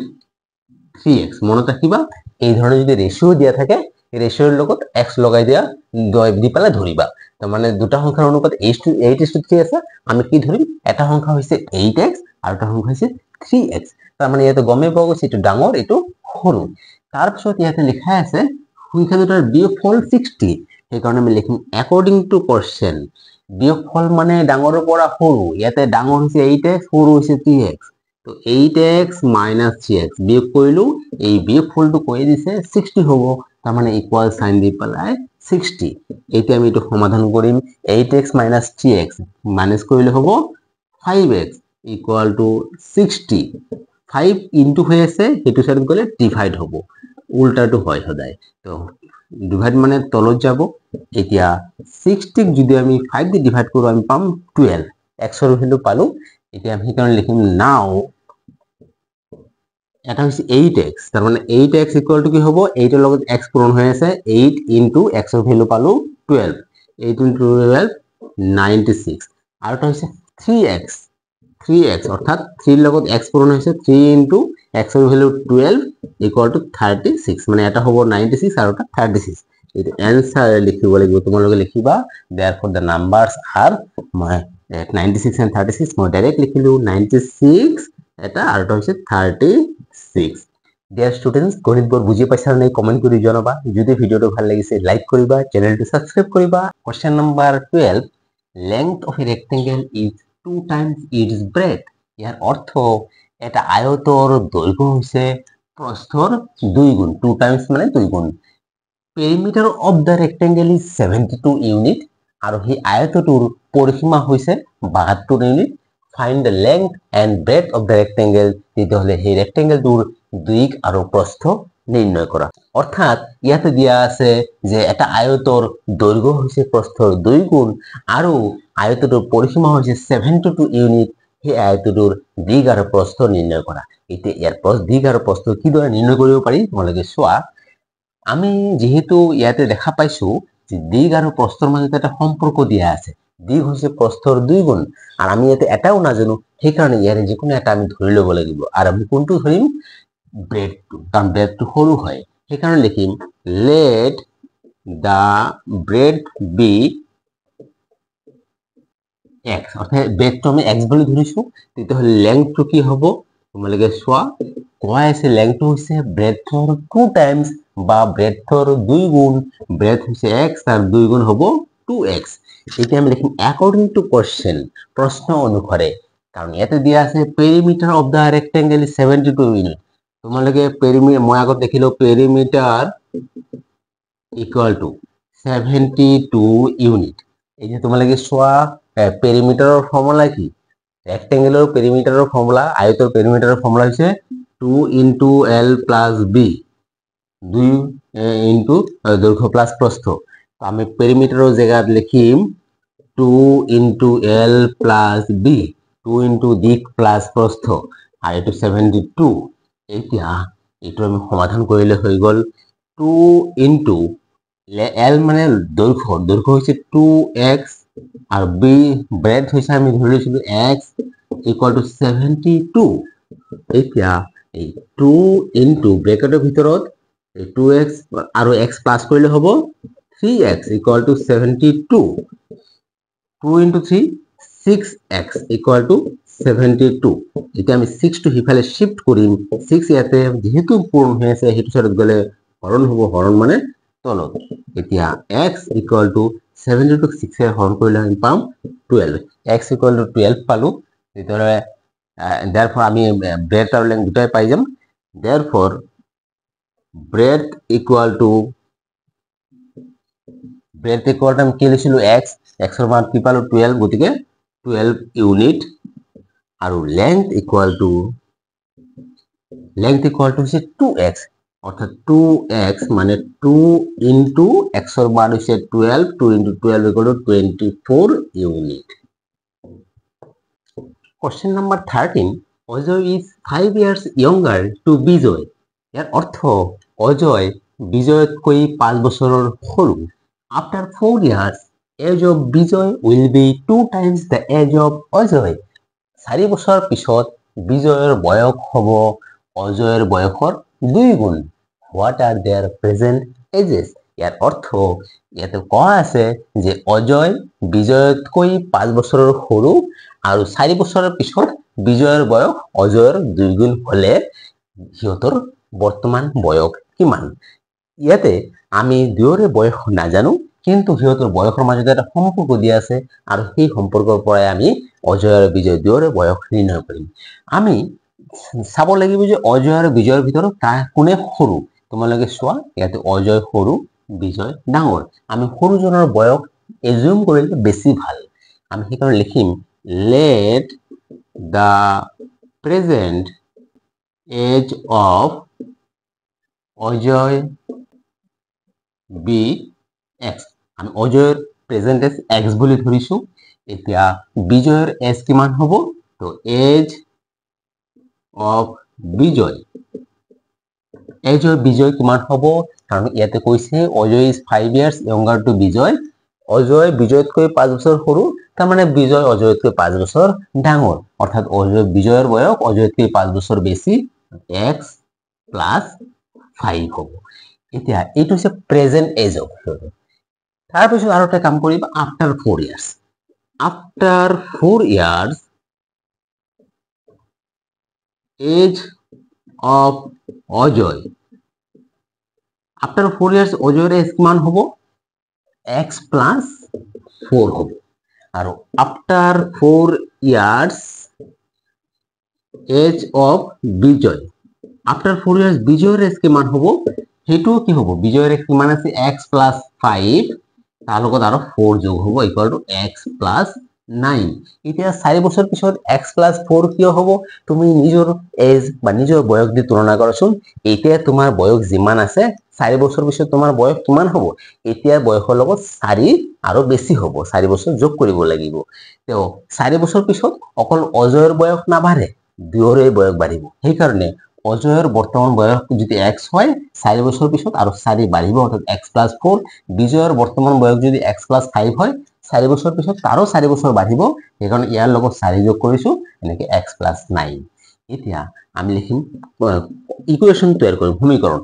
3x মনত ৰাখিবা এই ধৰণৰ যদি ৰেশিও দিয়া থাকে ৰেশিওৰ লগত x লগাই দিয়া দি পেলাই ধৰিবা তাৰ মানে দুটা সংখ্যাৰ অনুপাত 8:3 আছে আমি কি ধৰিম এটা সংখ্যা হৈছে 8x আৰু এটা সংখ্যা হৈছে 3x তাৰ মানে ইয়াতে গমে পাব গৈছে এটো ডাঙৰ এটো সৰু তাৰ পিছত ইয়াতে লিখা আছে সংখ্যা দুটাৰ বিয়োগফল 60 সেই কাৰণে আমি লিখিম according to question বিয়োগফল মানে ডাঙৰৰ পৰা সৰু ইয়াতে ডাঙৰ হৈছে 8x সৰু হৈছে 3x তো 8x - 3x বিয়োগ কৰিলো এই বিয়োগফলটো কৈ দিছে 60 হ'ব তাৰ মানে ইকুয়াল সাইন দি পেলাই 60 এতিয়া আমি এটো সমাধান কৰিম 8x - 3x মাইনাস কৰিলে হ'ব 5x equal to 60 5 into হৈ আছে হেতু সাইড গলে ডিভাইড হ'ব উল্টাটো হয় সদায় তো ডিভাইড মানে তলত যাব এতিয়া 60 ক যদি আমি 5 দি ডিভাইড কৰো আমি পাম 12 x ৰ ভ্যালু পালো এতিয়া আমি কাৰণ লিখিম নাও এটা হৈছে 8x তাৰ মানে 8x equal to কি হ'ব 8 ৰ লগত x পূৰণ হৈ আছে 8 into x ৰ ভ্যালু পালো 12 8 into 12 96 আৰু এটা হৈছে 3x অৰ্থাৎ 3 ৰ লগত x পূৰণ হৈছে 3 into x ৰ ভ্যালু 12 equal to 36 মানে এটা হ'ব 96 আৰু এটা 36 এটো आंसर লিখিব লাগিব তোমালোকে লিখিবা therefore the numbers are 96 and 36 মই ডাইৰেক্ট লিখিলো 96 এটা আৰু এটা হৈছে 36 Dear students গণিত বৰ বুজি পাইছা নাই কমেন্ট কৰি জনাবা যদি ভিডিওটো ভাল লাগিছে লাইক কৰিবা চ্যানেলটো সাবস্ক্ৰাইব কৰিবা question number 12 length of a rectangle is 2 times its breadth ইয়াৰ অৰ্থ এটা আয়তৰ দৈৰ্ঘ্য হৈছে প্ৰস্থৰ 2 গুণ 2 times মানে 2 গুণ perimeter of the rectangle is 72 unit আৰু হি আয়তটোৰ পৰিসীমা হৈছে 72 unit find the length and breadth of the rectangle তেতিয়াহলে হি rectangleটোৰ দিক আৰু প্ৰস্থ নিৰ্ণয় কৰা অৰ্থাৎ ইয়াতে দিয়া আছে যে এটা আয়তৰ দৈৰ্ঘ্য হৈছে প্ৰস্থৰ 2 গুণ আৰু আয়তটোৰ পৰিসীমা হৈছে 72 ইউনিট হি আয়তটোৰ দিক আৰু প্ৰস্থ নিৰ্ণয় কৰা এতিয়া ইয়াৰ দিক আৰু প্ৰস্থ কিদৰে নিৰ্ণয় কৰিব পাৰি তোমালোকে চোৱা আমি যেহেতু ইয়াতে দেখা পাইছো যে দিক আৰু প্ৰস্থৰ মাজত এটা সম্পৰ্ক দিয়া আছে দিক হৈছে প্ৰস্থৰ 2 গুণ আৰু আমি ইয়াতে এটাও নাজানো সেই কাৰণে ইয়াৰে যিকোনো এটা আমি ধৰি ল'ব লাগিব আৰু আমি কোনটো ধৰিম ব্ৰেডটো কাৰণ ব্ৰেডটো সৰু হয় সেই কাৰণে লিখিম let the breadth be x অৰ্থাৎ ব্ৰেডটো আমি x বুলি ধৰিছো তেতিয়াহলে লেংথটো কি হ'ব তোমালোকে চোৱা কোৱা আছে লেংথটো হৈছে ব্ৰেডৰ 2 টাইমছ বা ব্ৰেডৰ 2 গুণ ব্ৰেড হৈছে x আৰু 2 গুণ হ'ব 2x এতিয়া আমি লিখিম according to question প্ৰশ্ন অনুসাৰে কাৰণ ইয়াতে দিয়া আছে perimeter of the rectangle is 72 unit তোমালোকে perimeter মই আগত দেখিলো perimeter equal to 72 unit এই যে তোমালোকে চোৱা perimeter formula কি rectangle perimeter formula আয়তৰ perimeter formula হৈছে 2 into l plus b 2 into দৈৰ্ঘ্য প্লাস প্ৰস্থ আমি perimeter জায়গাত লিখিম 2 into L plus B, 2 into দিক প্লাস প্রস্থ, আর এটো 72। এতিয়া এটো আমি সমাধান কৰিলে হৈ গল 2 into L মানে দৈৰ্ঘ্য, দৈৰ্ঘ্য হৈছে 2x আৰ B ব্ৰেথ হৈছে আমি ধৰি লৈছিলো x equal to 72। এতিয়া এই 2 into ব্ৰেকেটৰ ভিতৰত 2x আৰু x প্লাস কৰিলে হ'ব 3x equal to 72। 2 into 3 6x equal to 72। এতিয়া আমি 6 টো হিফালে শিফট কৰিম, 6 ইয়াতে যেহেতু পূৰণ হৈ আছে হেতু সাইডত গলে হৰণ হ'ব, হৰণ মানে তলত। এতিয়া x equal to 72 ক 6 এ হৰণ কৰিলে আমি পাম 12, x equal to 12 পালো। তেতিয়াহলে therefore আমি ব্ৰেথ আৰু লেংথ দুটাই পাই যাম। therefore breadth equal to আমি কি লিখিলো x, x এর মান কি পালো 12, গতিকে 12 ইউনিট। আৰু length equal to হচ্ছে 2x, অর্থাৎ 2x মানে 2 into x এর মান হচ্ছে 12, 2 into 12 equal to 24 unit. Question number 13, Ajoy is 5 years younger to Bijoy. এর অর্থ অজয় বিজয়তকৈ 5 বছৰৰ সৰু। After 4 years, age of Bijoy will be 2 times the age of Ajoy. 4 বছৰ পিছত বিজয়ৰ বয়স হ'ব অজয়ৰ বয়সৰ 2 গুণ। What are their present ages? ইয়াৰ অৰ্থ ইয়াতে কোৱা আছে যে অজয় বিজয়তকৈ 5 বছৰৰ সৰু আৰু 4 বছৰৰ পিছত বিজয়ৰ বয়স অজয়ৰ 2 গুণ হলে সিহঁতৰ বৰ্তমান বয়স কিমান। ইয়াতে আমি দুয়োৰে বয়স নাজানো, কিন্তু সিহঁতৰ বয়সৰ মাজত এটা সম্পৰ্ক দিয়া আছে আৰু সেই সম্পৰ্কৰ পৰাই আমি অজয় আৰু বিজয় দুয়োৰে বয়স নিৰ্ণয় কৰিম। আমি চাব লাগিব যে অজয় আৰু বিজয়ৰ ভিতৰত কোনে সৰু। তোমালোকে চোৱা ইয়াতে অজয় সৰু বিজয় ডাঙৰ। আমি সৰুজনৰ বয়স এজিউম কৰিলে বেছি ভাল। আমি সেইকাৰণে লিখিম let the present age of Ajoy be x। আমি অজয়ৰ প্ৰেজেন্ট এজ x বুলি ধৰিছো। এতিয়া বিজয়ৰ এজ কিমান হ'ব, তো age of Vijay, age of Vijay কিমান হ'ব, কাৰণ ইয়াতে কৈছে Ajay is 5 years younger to Vijay. Ajay বিজয়তকৈ 5 বছৰ সৰু, তাৰ মানে বিজয় অজয়তকৈ 5 বছৰ ডাঙৰ, অৰ্থাৎ অজয় বিজয়ৰ বয়স অজয়তকৈ 5 বছৰ বেছি, x plus 5 হ'ব। এতিয়া এইটো হৈছে প্ৰেজেন্ট এজ অফ। তাৰপিছত আৰু এটা কাম কৰিবা after 4 years। After 4 years age of Ajay, after 4 years অজয়েৰ এজ কিমান হ'ব, x plus 4 হ'ব। আৰু after 4 years age of Vijay, after 4 years বিজয়ের এজ কিমান হ'ব, হেতু কি হ'ব, বিজয়ের এজ কিমান আছে x plus 5, তাৰ লগত আৰু 4 যোগ হ'ব ইকুয়াল টু x plus 9। এতিয়া 4 বছৰ পিছত x plus 4 কিয় হ'ব, তুমি নিজৰ এজ বা নিজৰ বয়স দি তুলনা কৰাচোন। এতিয়া তোমাৰ বয়স যিমান আছে 4 বছৰ পিছত তোমাৰ বয়স কিমান হ'ব, এতিয়া বয়সৰ লগত 4 আৰু বেছি হ'ব, 4 বছৰ যোগ কৰিব লাগিব। তো 4 বছৰ পিছত অকল অজয়ৰ বয়স নাবাঢ়ে, দুয়োৰে বয়স বাঢ়িব। সেই কাৰণে অজয়ৰ বৰ্তমান বয়স যদি x হয় 4 বছৰ পিছত আৰু 4 বাঢ়িব, অৰ্থাৎ x plus 4। বিজয়ৰ বৰ্তমান বয়স যদি x plus 5 হয় 4 বছৰ পিছত তাৰো 4 বছৰ বাঢ়িব, সেইকাৰণে ইয়াৰ লগত 4 যোগ কৰিছো, এনেকে x plus 9। এতিয়া আমি লিখিম ইকুৱেশ্যন তৈয়াৰ কৰিম, সমীকৰণ।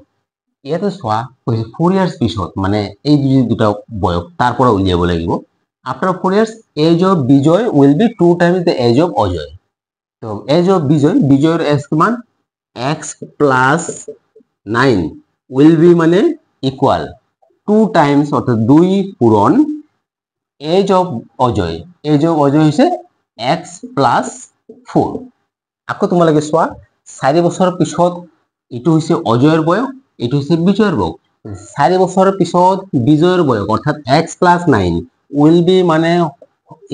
ইয়াতে চোৱা কৈছে 4 years পিছত, মানে এই দুটা বয়স তাৰ পৰা উলিয়াব লাগিব। After 4 years age of Bijoy will be 2 times the age of Ajoy. So age of বিজয়, বিজয়ের এজ কিমান x plus 9 উইল বি মানে ইকুয়াল 2 টাইমস, অর্থাৎ 2 পূরণ age of Ajoy. Age of Ajoy হৈছে x plus 4। আকৌ তোমালোকে চোৱা 4 বছৰ পিছত এইটো হৈছে অজয়ৰ বয়স, এইটো হৈছে বিজয়ৰ বয়স। 4 বছৰৰ পিছত বিজয়ৰ বয়স অৰ্থাৎ x plus 9 উইল বি মানে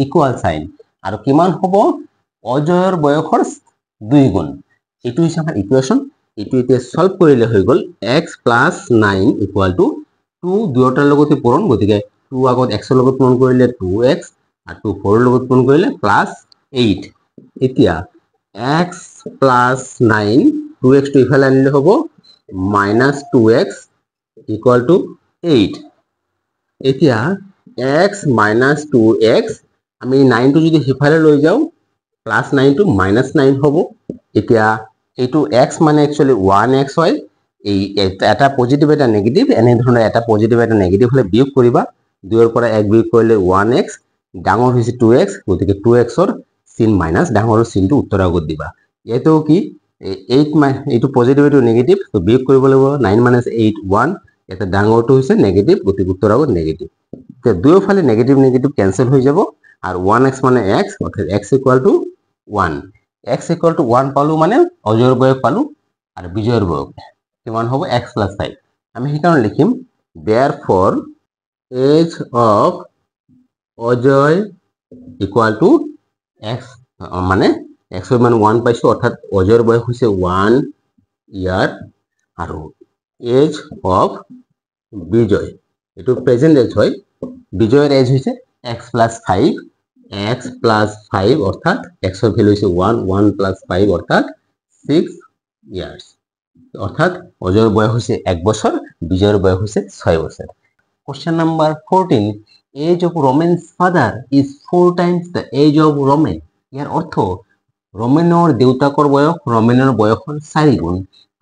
ইকুয়াল সাইন, আৰু কিমান হ'ব অজয়ৰ বয়সৰ 2 গুণ। এইটো হৈছে আমাৰ ইকুৱেশ্যন। এইটো এতিয়া সলভ কৰিলে হৈ গ'ল x plus 9 ইকুয়াল টু 2 দুয়োটাৰ লগতে পূৰণ, গতিকে 2 আগত x ৰ লগত পূৰণ কৰিলে 2x আৰ 2 4 এৰ লগত গুণ কৰিলে +8 এতিয়া x + 9 2x টো ইফালে আনিলে হ'ব -2x = 8 এতিয়া x - 2x আমি 9 টো যদি সিফালে লৈ যাও +9 টো -9 হ'ব এতিয়া এইটো x মানে একচুয়ালি 1x হয় এই এটা পজিটিভ এটা নেগেটিভ এনে ধৰণৰ এটা পজিটিভ এটা নেগেটিভ হলে বিয়োগ কৰিবা 2 ৰ পৰা 1 বিয়োগ কৰিলে 1x ডাঙৰ হৈছে 2x গতিকে 2x ৰ চিন মাইনাস ডাঙৰৰ চিনটো উত্তৰ আগত দিবা এটো কি 8 এইটো পজিটিভ এটো নেগেটিভ তো বিয়োগ কৰিব লাগিব 9 - 8 1 এটা ডাঙৰটো হৈছে নেগেটিভ গতিকে উত্তৰ আগত নেগেটিভ তে দুয়োফালে নেগেটিভ নেগেটিভ ক্যান্সেল হৈ যাব আর 1x মানে x অর্থাৎ x = 1 x = 1 পালো মানে অজয়ৰ বয়স পালো আৰ বিজয়ৰ বয়স কিমান হ'ব x + 5 আমি সেইকাৰণে লিখিম therefore age of Ajay = x মানে x ৰ মান 1 পাইছো অৰ্থাৎ অজয়ৰ বয়স হৈছে 1 ইয়াৰ আৰু age of বিজয় এটো প্রেজেন্ট এজ হয় বিজয়ের এজ হইছে x + 5 x + 5 অর্থাৎ x এর ভ্যালু হইছে 1 1 + 5 অর্থাৎ 6 ইয়ার্স অর্থাৎ অজয়ের বয়স হইছে 1 বছর বিজয়ের বয়স হইছে 6 বছর question number 14 age of Roman's father is 4 times the age of Roman ইয়ার অর্থ রোমেনর দেউতাকৰ বয়স ৰোমেনৰ বয়সৰ 4 গুণ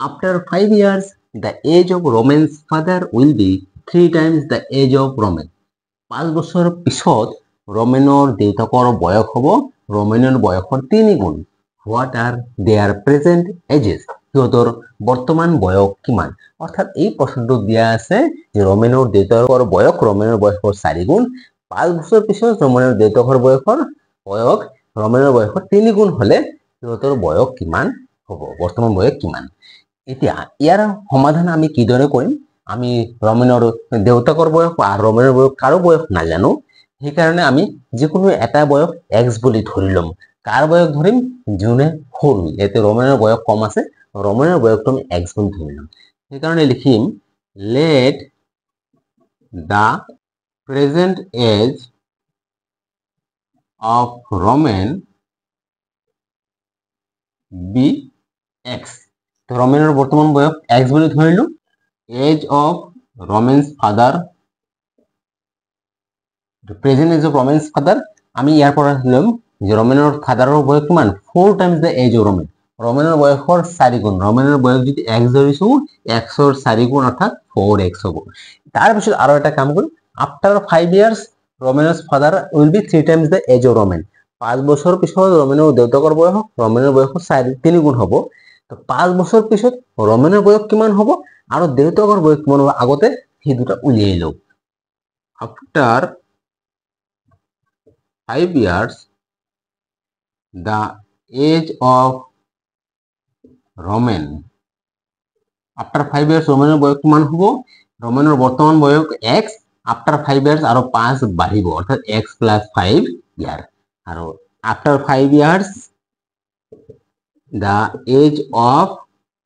after 5 years the age of Roman's father will be 3 times the age of Roman 5 বছৰ পিছত ৰোমেনৰ দেউতাকৰ বয়স হ'ব ৰোমেনৰ বয়সৰ 3 গুণ what are their present ages সিহঁতৰ বৰ্তমান বয়স কিমান অৰ্থাৎ এই প্ৰশ্নটো দিয়া আছে যে ৰোমেনৰ দেউতাকৰ বয়স ৰোমেনৰ বয়সৰ 4 গুণ 5 বছৰ পিছত ৰোমেনৰ দেউতাকৰ বয়স ৰোমেনৰ বয়সৰ 3 গুণ হলে সিহঁতৰ বয়স কিমান হ'ব বৰ্তমান বয়স কিমান এতিয়া ইয়াৰ সমাধান আমি কিদৰে কৰিম আমি ৰোমেনৰ দেউতাকৰ বয়স আৰ ৰোমেনৰ বয়স কাৰো বয়স নাজানো সেই কাৰণে আমি যিকোনো এটা বয়স x বুলি ধৰি লম কাৰ বয়স ধৰিম জুনে সৰু এতে ৰোমেনৰ বয়স কম আছে ৰোমেনৰ বয়সটো আমি x বুলি ধৰি লম সেই কাৰণে লিখিম let the present age of Roman be x তো ৰোমেনৰ বৰ্তমান বয়স x বুলি ধৰিলো age of Roman's father the present age of Roman's father আমি ইয়াৰ পৰা লম যে ৰোমেনৰ ফাদাৰৰ বয়স কিমান 4 times the age of Roman ৰোমেনৰ বয়সৰ 4 গুণ ৰোমেনৰ বয়স যদি x ধৰিছো x ৰ 4 গুণ অৰ্থাৎ 4x হ'ব তাৰ পিছত আৰু এটা কাম কৰিম after 5 years Roman's father will be 3 times the age of Roman 5 বছৰ পিছত ৰোমেনৰ দেউতাকৰ বয়স ৰোমেনৰ বয়সৰ 3 গুণ হ'ব তো 5 বছৰ পিছত ৰোমেনৰ বয়স কিমান হ'ব আৰু দেউতাকৰ বয়স কিমান হ'ব আগতে সেই দুটা উলিয়াই লও after 5 years the age of Roman after 5 years ৰোমেনৰ বয়স কিমান হ'ব ৰোমেনৰ বৰ্তমান বয়স x after 5 years আৰু 5 বাঢ়িব অৰ্থাৎ x + 5 ইয়াৰ আৰু after 5 years the age of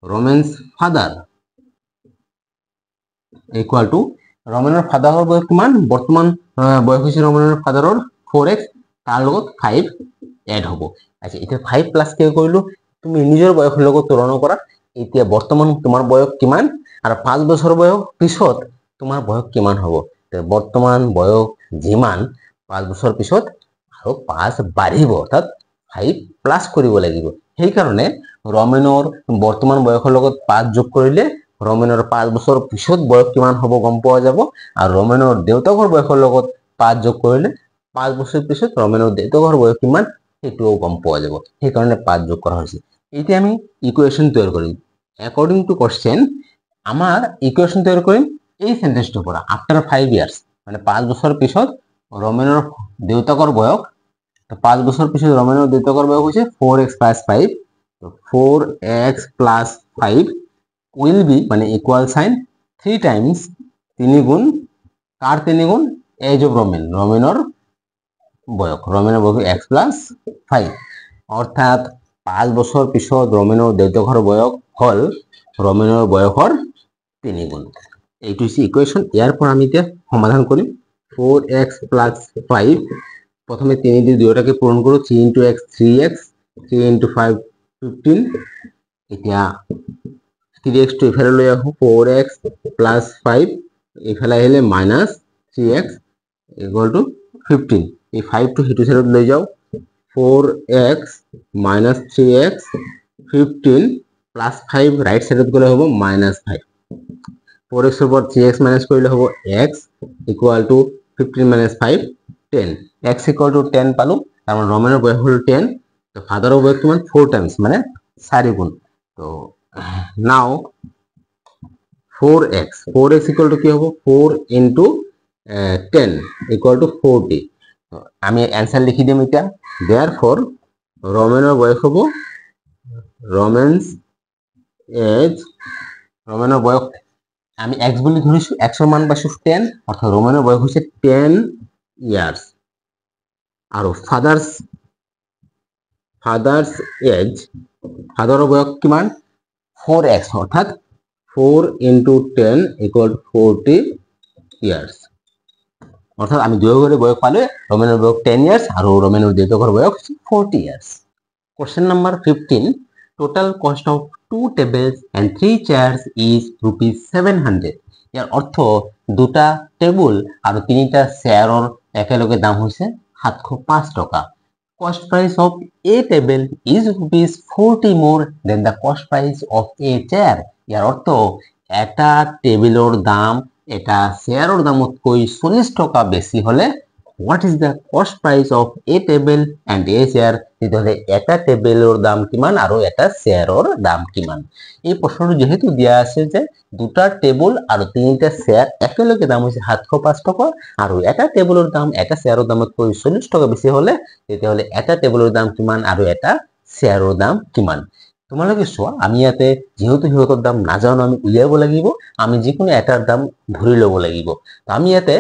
Roman's father equal to ৰোমেনৰ ফাদাৰৰ বয়স কিমান বৰ্তমান বয়স হৈছে ৰোমেনৰ ফাদাৰৰ 4x তাৰ লগত 5 এড হ'ব আচ্ছা এটা 5 প্লাস কে কৰিলো তুমি নিজৰ বয়সৰ লগত তুলনা কৰা এতিয়া বৰ্তমান তোমাৰ বয়স কিমান আৰু 5 বছৰ বয়স পিছত তোমাৰ বয়স কিমান হ'ব তে বৰ্তমান বয়স যিমান 5 বছৰ পিছত আৰু 5 বাঢ়িব অৰ্থাৎ 5 প্লাস কৰিব লাগিব সেই কাৰণে ৰোমেনৰ বৰ্তমান বয়সৰ লগত 5 যোগ কৰিলে ৰোমেনৰ 5 বছৰ পিছত বয়স কিমান হ'ব গম পোৱা যাব আৰু ৰোমেনৰ দেউতাকৰ বয়সৰ লগত 5 যোগ কৰিলে 5 বছৰ পিছত ৰোমেনৰ দেউতাকৰ বয়স কিমান এটোও গম পোৱা যাব সেই কাৰণে 5 যোগ কৰা হৈছে এতিয়া আমি ইকুয়েশন তৈয়াৰ কৰিম according to question আমাৰ ইকুয়েশন তৈয়াৰ কৰিম এই সেন্টেন্সটোৰ পৰা after 5 years মানে 5 বছৰ পিছত ৰোমেনৰ দেউতাকৰ বয়স তো 5 বছৰ পিছত ৰোমেনৰ দেউতাকৰ বয়স হৈছে 4x + 5 তো 4x + 5 will be মানে ইকুয়াল সাইন 3 times 3 গুণ কার 3 গুণ এজ অফ রোমেন ৰোমেনৰ বয়স ৰোমেনৰ বয়স x + 5 অৰ্থাৎ 5 বছৰ পিছত ৰোমেনৰ দেউতাকৰ বয়স হল ৰোমেনৰ বয়সৰ 3 গুণ এইটো হৈছে ইকুয়েশন ইয়াৰ পৰা আমি এতিয়া সমাধান কৰিম 4x + 5 প্রথমে 3 দিয়ে দুইটাকে পূরণ করো 3 × x 3x 3 × 5 15 এতিয়া 3x টু এফালে লৈ আহো 4x প্লাস 5 এফালে আহিলে মাইনাস 3x ইকুয়াল টু 15 এই 5 টু হেতু সাইডত লৈ যাও 4x minus 3x 15 plus 5 right side গলে হ'ব minus 5 4x এর পর 3x minus কৰিলে হ'ব x equal to 15 minus 5 10 x equal to 10 পালো তার মানে রোমানের বয়স হল 10 তো ফাদারের বয়স কিমান 4 টাইমস মানে 4 গুণ তো নাও 4x equal to কি হ'ব 4 into 10 equal to 40 আমি आंसर লিখি দিম এটা therefore রোমানের বয়স হ'ব রোমানস এজ রোমানের বয়স আমি x বলি ধরিছো x এর মান পাইছো 10 অর্থাৎ রোমানের বয়স হচ্ছে 10 ইয়ার্স আর ফাদার্স এজ ফাদারের বয়স কিমান 4x অর্থাৎ 4 into 10 equal to 40 ইয়ার্স অর্থাৎ আমি দুই ঘরে বয়স পালে রোমানের বয়স 10 ইয়ার্স আর রোমানের দ্বিতীয় বয়স 40 years question number 15 total cost of 2 tables and 3 chairs is rupees 700 ইয়ার অর্থ দুটা টেবিল আর তিনটা চেয়াৰৰ একেলগে দাম হৈছে 705 টাকা cost price of a table is rupees 40 more than the cost price of a chair ইয়ার অর্থ এটা টেবিলৰ দাম এটা চেয়াৰৰ দামতকৈ 40 টাকা বেছি হলে what is the cost price of a table and a chair তেতিয়াহলে এটা টেবিলৰ দাম কিমান আৰু এটা চেয়াৰৰ দাম কিমান এই প্ৰশ্নটো যেহেতু দিয়া আছে যে দুটা টেবিল আৰু তিনটা চেয়াৰ একেলগে দাম হৈছে 705 টাকা আৰু এটা টেবিলৰ দাম এটা চেয়াৰৰ দামতকৈ 40 টাকা বেছি হলে তেতিয়াহলে এটা টেবিলৰ দাম কিমান আৰু এটা চেয়াৰৰ দাম কিমান তোমালোকে চোৱা আমি ইয়াতে যেহেতু হিহঁতৰ দাম নাজানো আমি উলিয়াব লাগিব আমি যিকোনো এটাৰ দাম ধৰি ল'ব লাগিব তো আমি ইয়াতে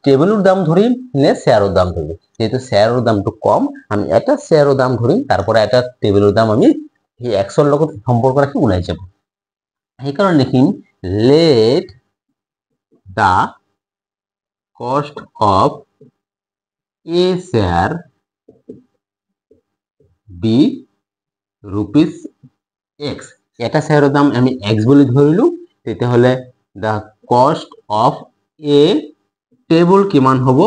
টেবিলৰ দাম ধৰিম নে চেয়াৰৰ দাম ধৰিম যেহেতু চেয়াৰৰ দামটো কম আমি এটা চেয়াৰৰ দাম ধৰিম তাৰপৰে এটা টেবিলৰ দাম আমি এই x এর লগত সম্পর্ক রাখি উলাই যাব এই কারণে লিখিম let the cost of a chair be rupees x এটা চেয়াৰৰ দাম আমি x বুলি ধৰিলো তেতিয়াহলে the cost of a table কিমান হ'ব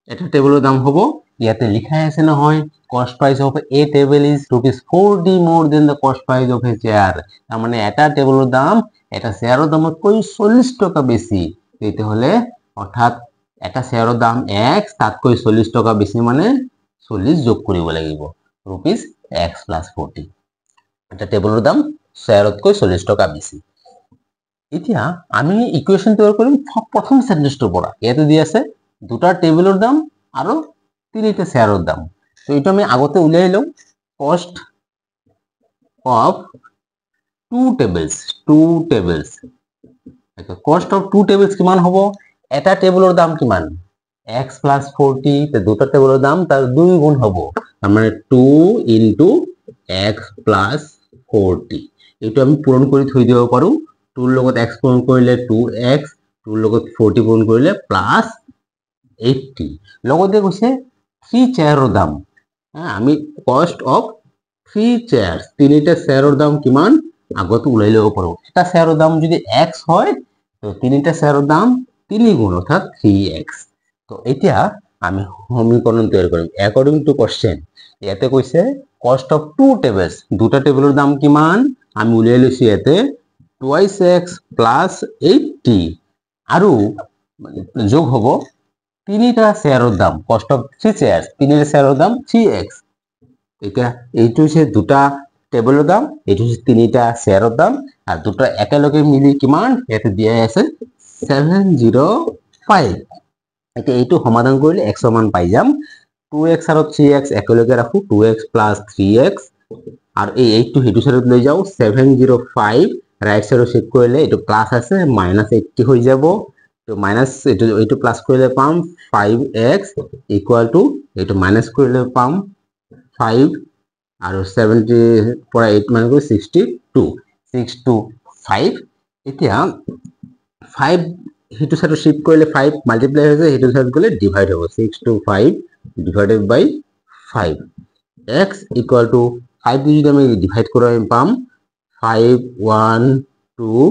এটা টেবিলৰ দাম হ'ব ইয়াতে লিখাই আছে নহয় cost price of a table is rupees 40 more than the cost price of a chair তার মানে এটা টেবিলৰ দাম এটা চেয়াৰৰ দামতকৈ 40 টাকা বেছি তেতিয়াহলে অৰ্থাৎ এটা চেয়াৰৰ দাম x তাতকৈ 40 টাকা বেছি মানে 40 যোগ কৰিব লাগিব rupees x plus 40 এটা টেবিলৰ দাম চেয়াৰতকৈ 40 টাকা বেছি এতিয়া আমি ইকুয়েশন তৈয়াৰ কৰিম প্ৰথম সেন্টেন্সটোৰ পৰা ইয়াতে দি আছে দুটা টেবিলৰ দাম আৰু তিনিটা চেয়াৰৰ দাম তো এটা আমি আগতে উলিয়াই লওঁ cost of two tables cost of two tables কিমান হ'ব এটা টেবিলৰ দাম কিমান x plus 40 তে দুটা টেবিলৰ দাম তাৰ 2 গুণ হ'ব তাৰ মানে 2 into x plus 40 এইটো আমি পূৰণ কৰি থৈ দিব পাৰো 2 লগত x পূৰণ কৰিলে 2x 2 লগত 40 পূৰণ কৰিলে প্লাস 80 লগতে কৈছে 3 চেয়াৰৰ দাম আমি কষ্ট অফ 3 চেয়াৰ্স তিনিটা চেয়াৰৰ দাম কিমান আগত উলাই লব পাৰো এটা চেয়াৰৰ দাম যদি x হয় তো তিনিটা চেয়াৰৰ দাম 3 গুণ অৰ্থাৎ 3x তো এতিয়া আমি সমীকৰণ তৈয়াৰ কৰিম অ্যাকৰ্ডিং টু কোশ্চেন ইয়াতে কৈছে কষ্ট অফ টু টেবলস দুটা টেবিলৰ দাম কিমান আমি উলিয়াই লৈছো ইয়াতে 2x plus 80 আৰু যোগ হ'ব তিনিটা চেয়াৰৰ দাম কষ্ট অফ 3 চেয়াৰ্স তিনিটা চেয়াৰৰ দাম 3x এতিয়া এইটো হৈছে দুটা টেবিলৰ দাম এইটো হৈছে তিনিটা চেয়াৰৰ দাম আৰু দুটা একেলগে মিলি কিমান ইয়াতে দিয়া আছে 705 এতিয়া এইটো সমাধান কৰিলে x ৰ মান পাই যাম 2x আৰু 3x একেলগে ৰাখো 2x plus 3x আৰু এই 8 টো হেতু সাইডত লৈ যাও 705 ৰাইট সাইড চেক কৰিলে এটো প্লাস আছে -80 হৈ যাব তো মাইনাস এটো প্লাস কৰিলে পাম 5x ইকুয়াল টু এটো মাইনাস কৰিলে পাম 5 আৰু 70 পৰা 8 মানে 625 এতিয়া 5 হেতু সাইড শিফট কৰিলে 5 মাল্টিপ্লাই হৈ যায় হেতু সাইড গলে ডিভাইড হ'ব 625 divided by 5 x equal to 5 দিয়ে যদি আমি ডিভাইড করে আমি পাম 5 1 2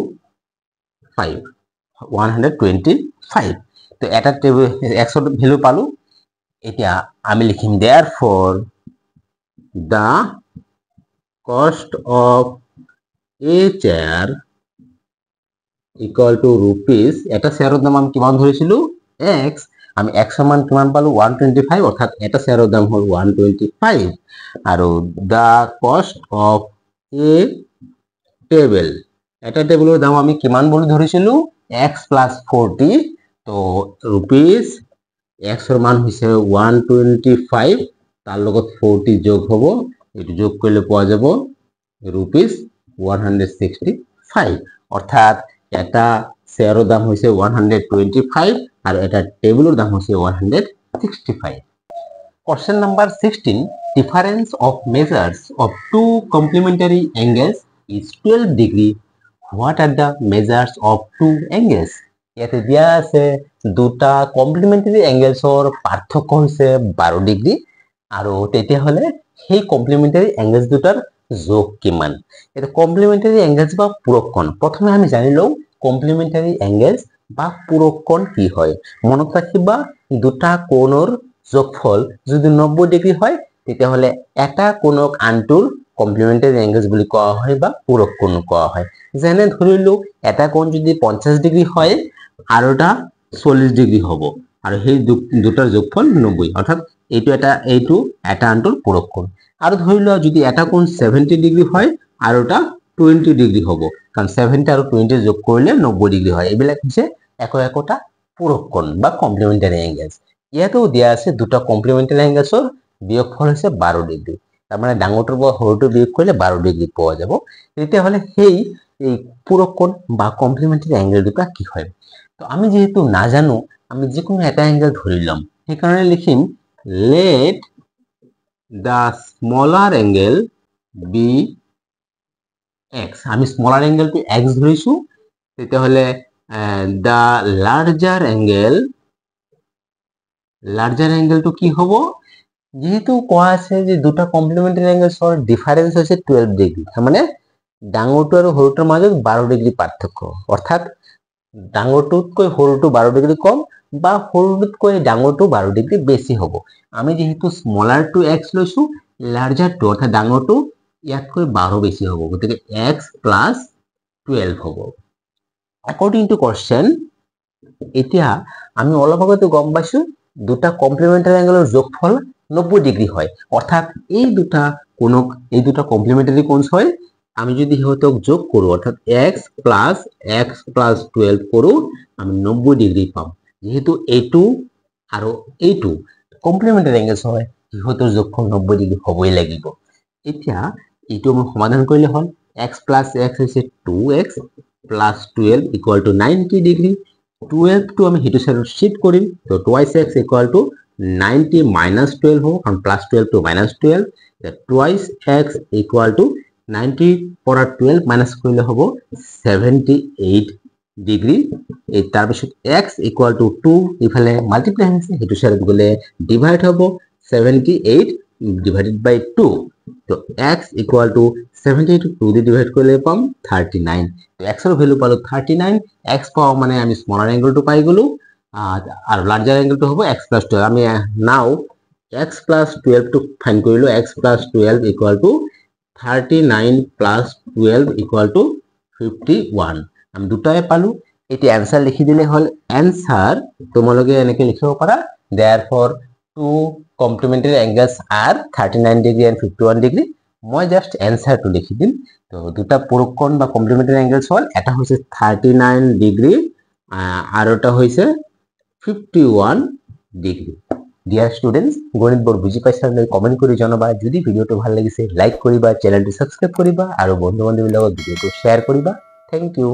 5 125 তো এটা টেবিল x এর ভ্যালু পালো এতিয়া আমি লিখিম therefore the cost of a chair equal to rupees এটা শেয়ারের দাম আমি কিমান ধরেছিল x আমি x এর মান কিমান পালো 125 অর্থাৎ এটা শেয়ারের দাম হল 125 আর the cost of a table এটা টেবিলের দাম আমি কিমান বলি ধরেছিল x plus 40 তো rupees x এর মান হইছে 125 তার লগত 40 যোগ হবো এটু যোগ করলে পাওয়া যাব rupees 165 অর্থাৎ এটা শেয়ারের দাম হইছে 125 আর এটা টেবিলের দাম হইছে 165 Question number 16 difference of measures of two complementary angles is 12 degree what are the measures of two angles ইয়াতে দিয়া আছে দুটা কমপ্লিমেন্টারি অ্যাঙ্গেলসৰ পাৰ্থক্য হৈছে 12 ডিগ্ৰী আৰু তেতিয়া হলে সেই কমপ্লিমেন্টাৰি অ্যাঙ্গেলস দুটাৰ যোগ কিমান এটা কমপ্লিমেন্টাৰি অ্যাঙ্গেলস বা পূৰক কোণ প্ৰথমে আমি জানি লও কমপ্লিমেন্টাৰি অ্যাঙ্গেলস বা পূৰক কোণ কি হয় মনত ৰাখিবা দুটা কোণৰ যোগফল যদি 90 ডিগ্ৰী হয় তেতিয়া হলে এটা কোণক আনটোৰ কমপ্লিমেন্টাৰি অ্যাঙ্গেলস বুলি কোৱা হয় বা পূৰক কোণ কোৱা হয় যেনে ধৰিলো এটা কোণ যদি 50 ডিগ্ৰী হয় আৰোটা 40 ডিগ্ৰি হবো আৰ সেই দুটাৰ যোগফল 90 অৰ্থাৎ এইটো এটা আনটোৰ পূৰক কোণ আৰু ধৰি লোৱা যদি এটা কোণ 70 ডিগ্ৰি হয় আৰোটা 20 ডিগ্ৰি হবো কাৰণ 70 আৰু 20 যোগ কৰিলে 90 ডিগ্ৰি হয় এইবিলাক হৈছে একোটা পূৰক কোণ বা কমপ্লিমেন্টাৰি অ্যাঙ্গেলস ইয়াতেও দিয়া আছে দুটা কমপ্লিমেন্টাৰি অ্যাঙ্গেলসৰ বিয়োগফল হৈছে 12 ডিগ্ৰি তাৰ মানে ডাঙৰটোৰ পৰা সৰুটো বিয়োগ কৰিলে 12 ডিগ্ৰি পোৱা যাব তেতিয়া হলে এই পূৰক কোণ বা কমপ্লিমেন্টারি অ্যাঙ্গেল দুটা কি হয় তো আমি যেহেতু না জানো আমি যে কোনো একটা অ্যাঙ্গেল ধরিলাম সেই কারণে লিখিম let the smaller angle be x আমি স্মলার অ্যাঙ্গেলটো x ধৰিছো তেতিয়া হলে the larger angle তো কি হ'ব যেহেতু কোৱা আছে যে দুটা কমপ্লিমেন্টাৰি অ্যাঙ্গেলসৰ ডিফাৰেন্স হৈছে 12 ডিগ্ৰি মানে ডাঙৰটো আৰু সৰুটোৰ মাজত 12 ডিগ্ৰি পাৰ্থক্য অৰ্থাৎ ডাঙৰটোতকৈ সৰুটো 12 ডিগ্ৰি কম বা সৰুটোতকৈ ডাঙৰটো 12 ডিগ্ৰি বেছি হ'ব আমি যেহেতু স্মলাৰ টু x লৈছো লাৰ্জাৰ টু অৰ্থাৎ ডাঙৰটো ইয়াতকৈ 12 বেছি হ'ব গতিকে x plus 12 হ'ব according to question এতিয়া আমি অলপ আগতে গম পাইছো দুটা কমপ্লিমেন্টারি অ্যাঙ্গেলৰ যোগফল 90 ডিগ্ৰি হয় অৰ্থাৎ এই দুটা কমপ্লিমেন্টাৰি কোণ হয় আমি যদি ইহঁতক যোগ কৰো অৰ্থাৎ x plus 12 কৰো আমি 90 ডিগ্ৰি পাম যেহেতু এইটো আৰু এইটো কমপ্লিমেন্টাৰি অ্যাঙ্গেলস হয় ইহঁতৰ যোগফল 90 ডিগ্ৰি হবই লাগিব এতিয়া এইটো আমি সমাধান কৰিলে হ'ল x plus x হৈছে 2x plus 12 equal to 90 degree 12 to আমি হেতু সাইডত শিফট কৰিম তো twice x equal to 90 minus 12 হ'ব কারণ plus 12 to minus 12 twice x equal to 90 পৰা 12 মাইনাস কৰিলে হ'ব 78 ডিগ্ৰি এই তাৰ পিছত x equal to 2 ইফালে মাল্টিপ্লাই হৈছে হেতু সাইডত গলে ডিভাইড হ'ব 78 divided by 2 তো x equal to 78 2 the divide কৰিলে পাম 39 তো x এর ভ্যালু পালো 39 x পাও মানে আমি স্মলার অ্যাঙ্গেলটো পাই গলো আর লার্জার অ্যাঙ্গেলটো হবে x plus 12 আমি নাও x plus 12 to ফাইন্ড কৰিলো x plus 12 equal to 39 plus 12 equal to 51 আমি দুটাই পালো এটি অ্যানসার লিখি দিলে হল অ্যানসার তোমালোকে এনেকে লিখিব পাৰা therefore two complementary angles are 39 degree and 51 degree মই জাস্ট অ্যানসারটো লিখি দিম তো দুটা পূৰক কোণ বা কমপ্লিমেন্টাৰি অ্যাঙ্গেলস হল এটা হৈছে 39 ডিগ্ৰি আৰ ওটা হৈছে 51 ডিগ্ৰি ডিয়াৰ স্টুডেন্টস গণিত বৰ বুজি পাইছা নে কমেন্ট কৰি জনাবা যদি ভিডিওটো ভাল লাগিছে লাইক কৰিবা চ্যানেলটো সাবস্ক্ৰাইব কৰিবা আৰু বন্ধু বান্ধৱীৰ লগত ভিডিওটো শেয়াৰ কৰিবা থ্যাংক ইউ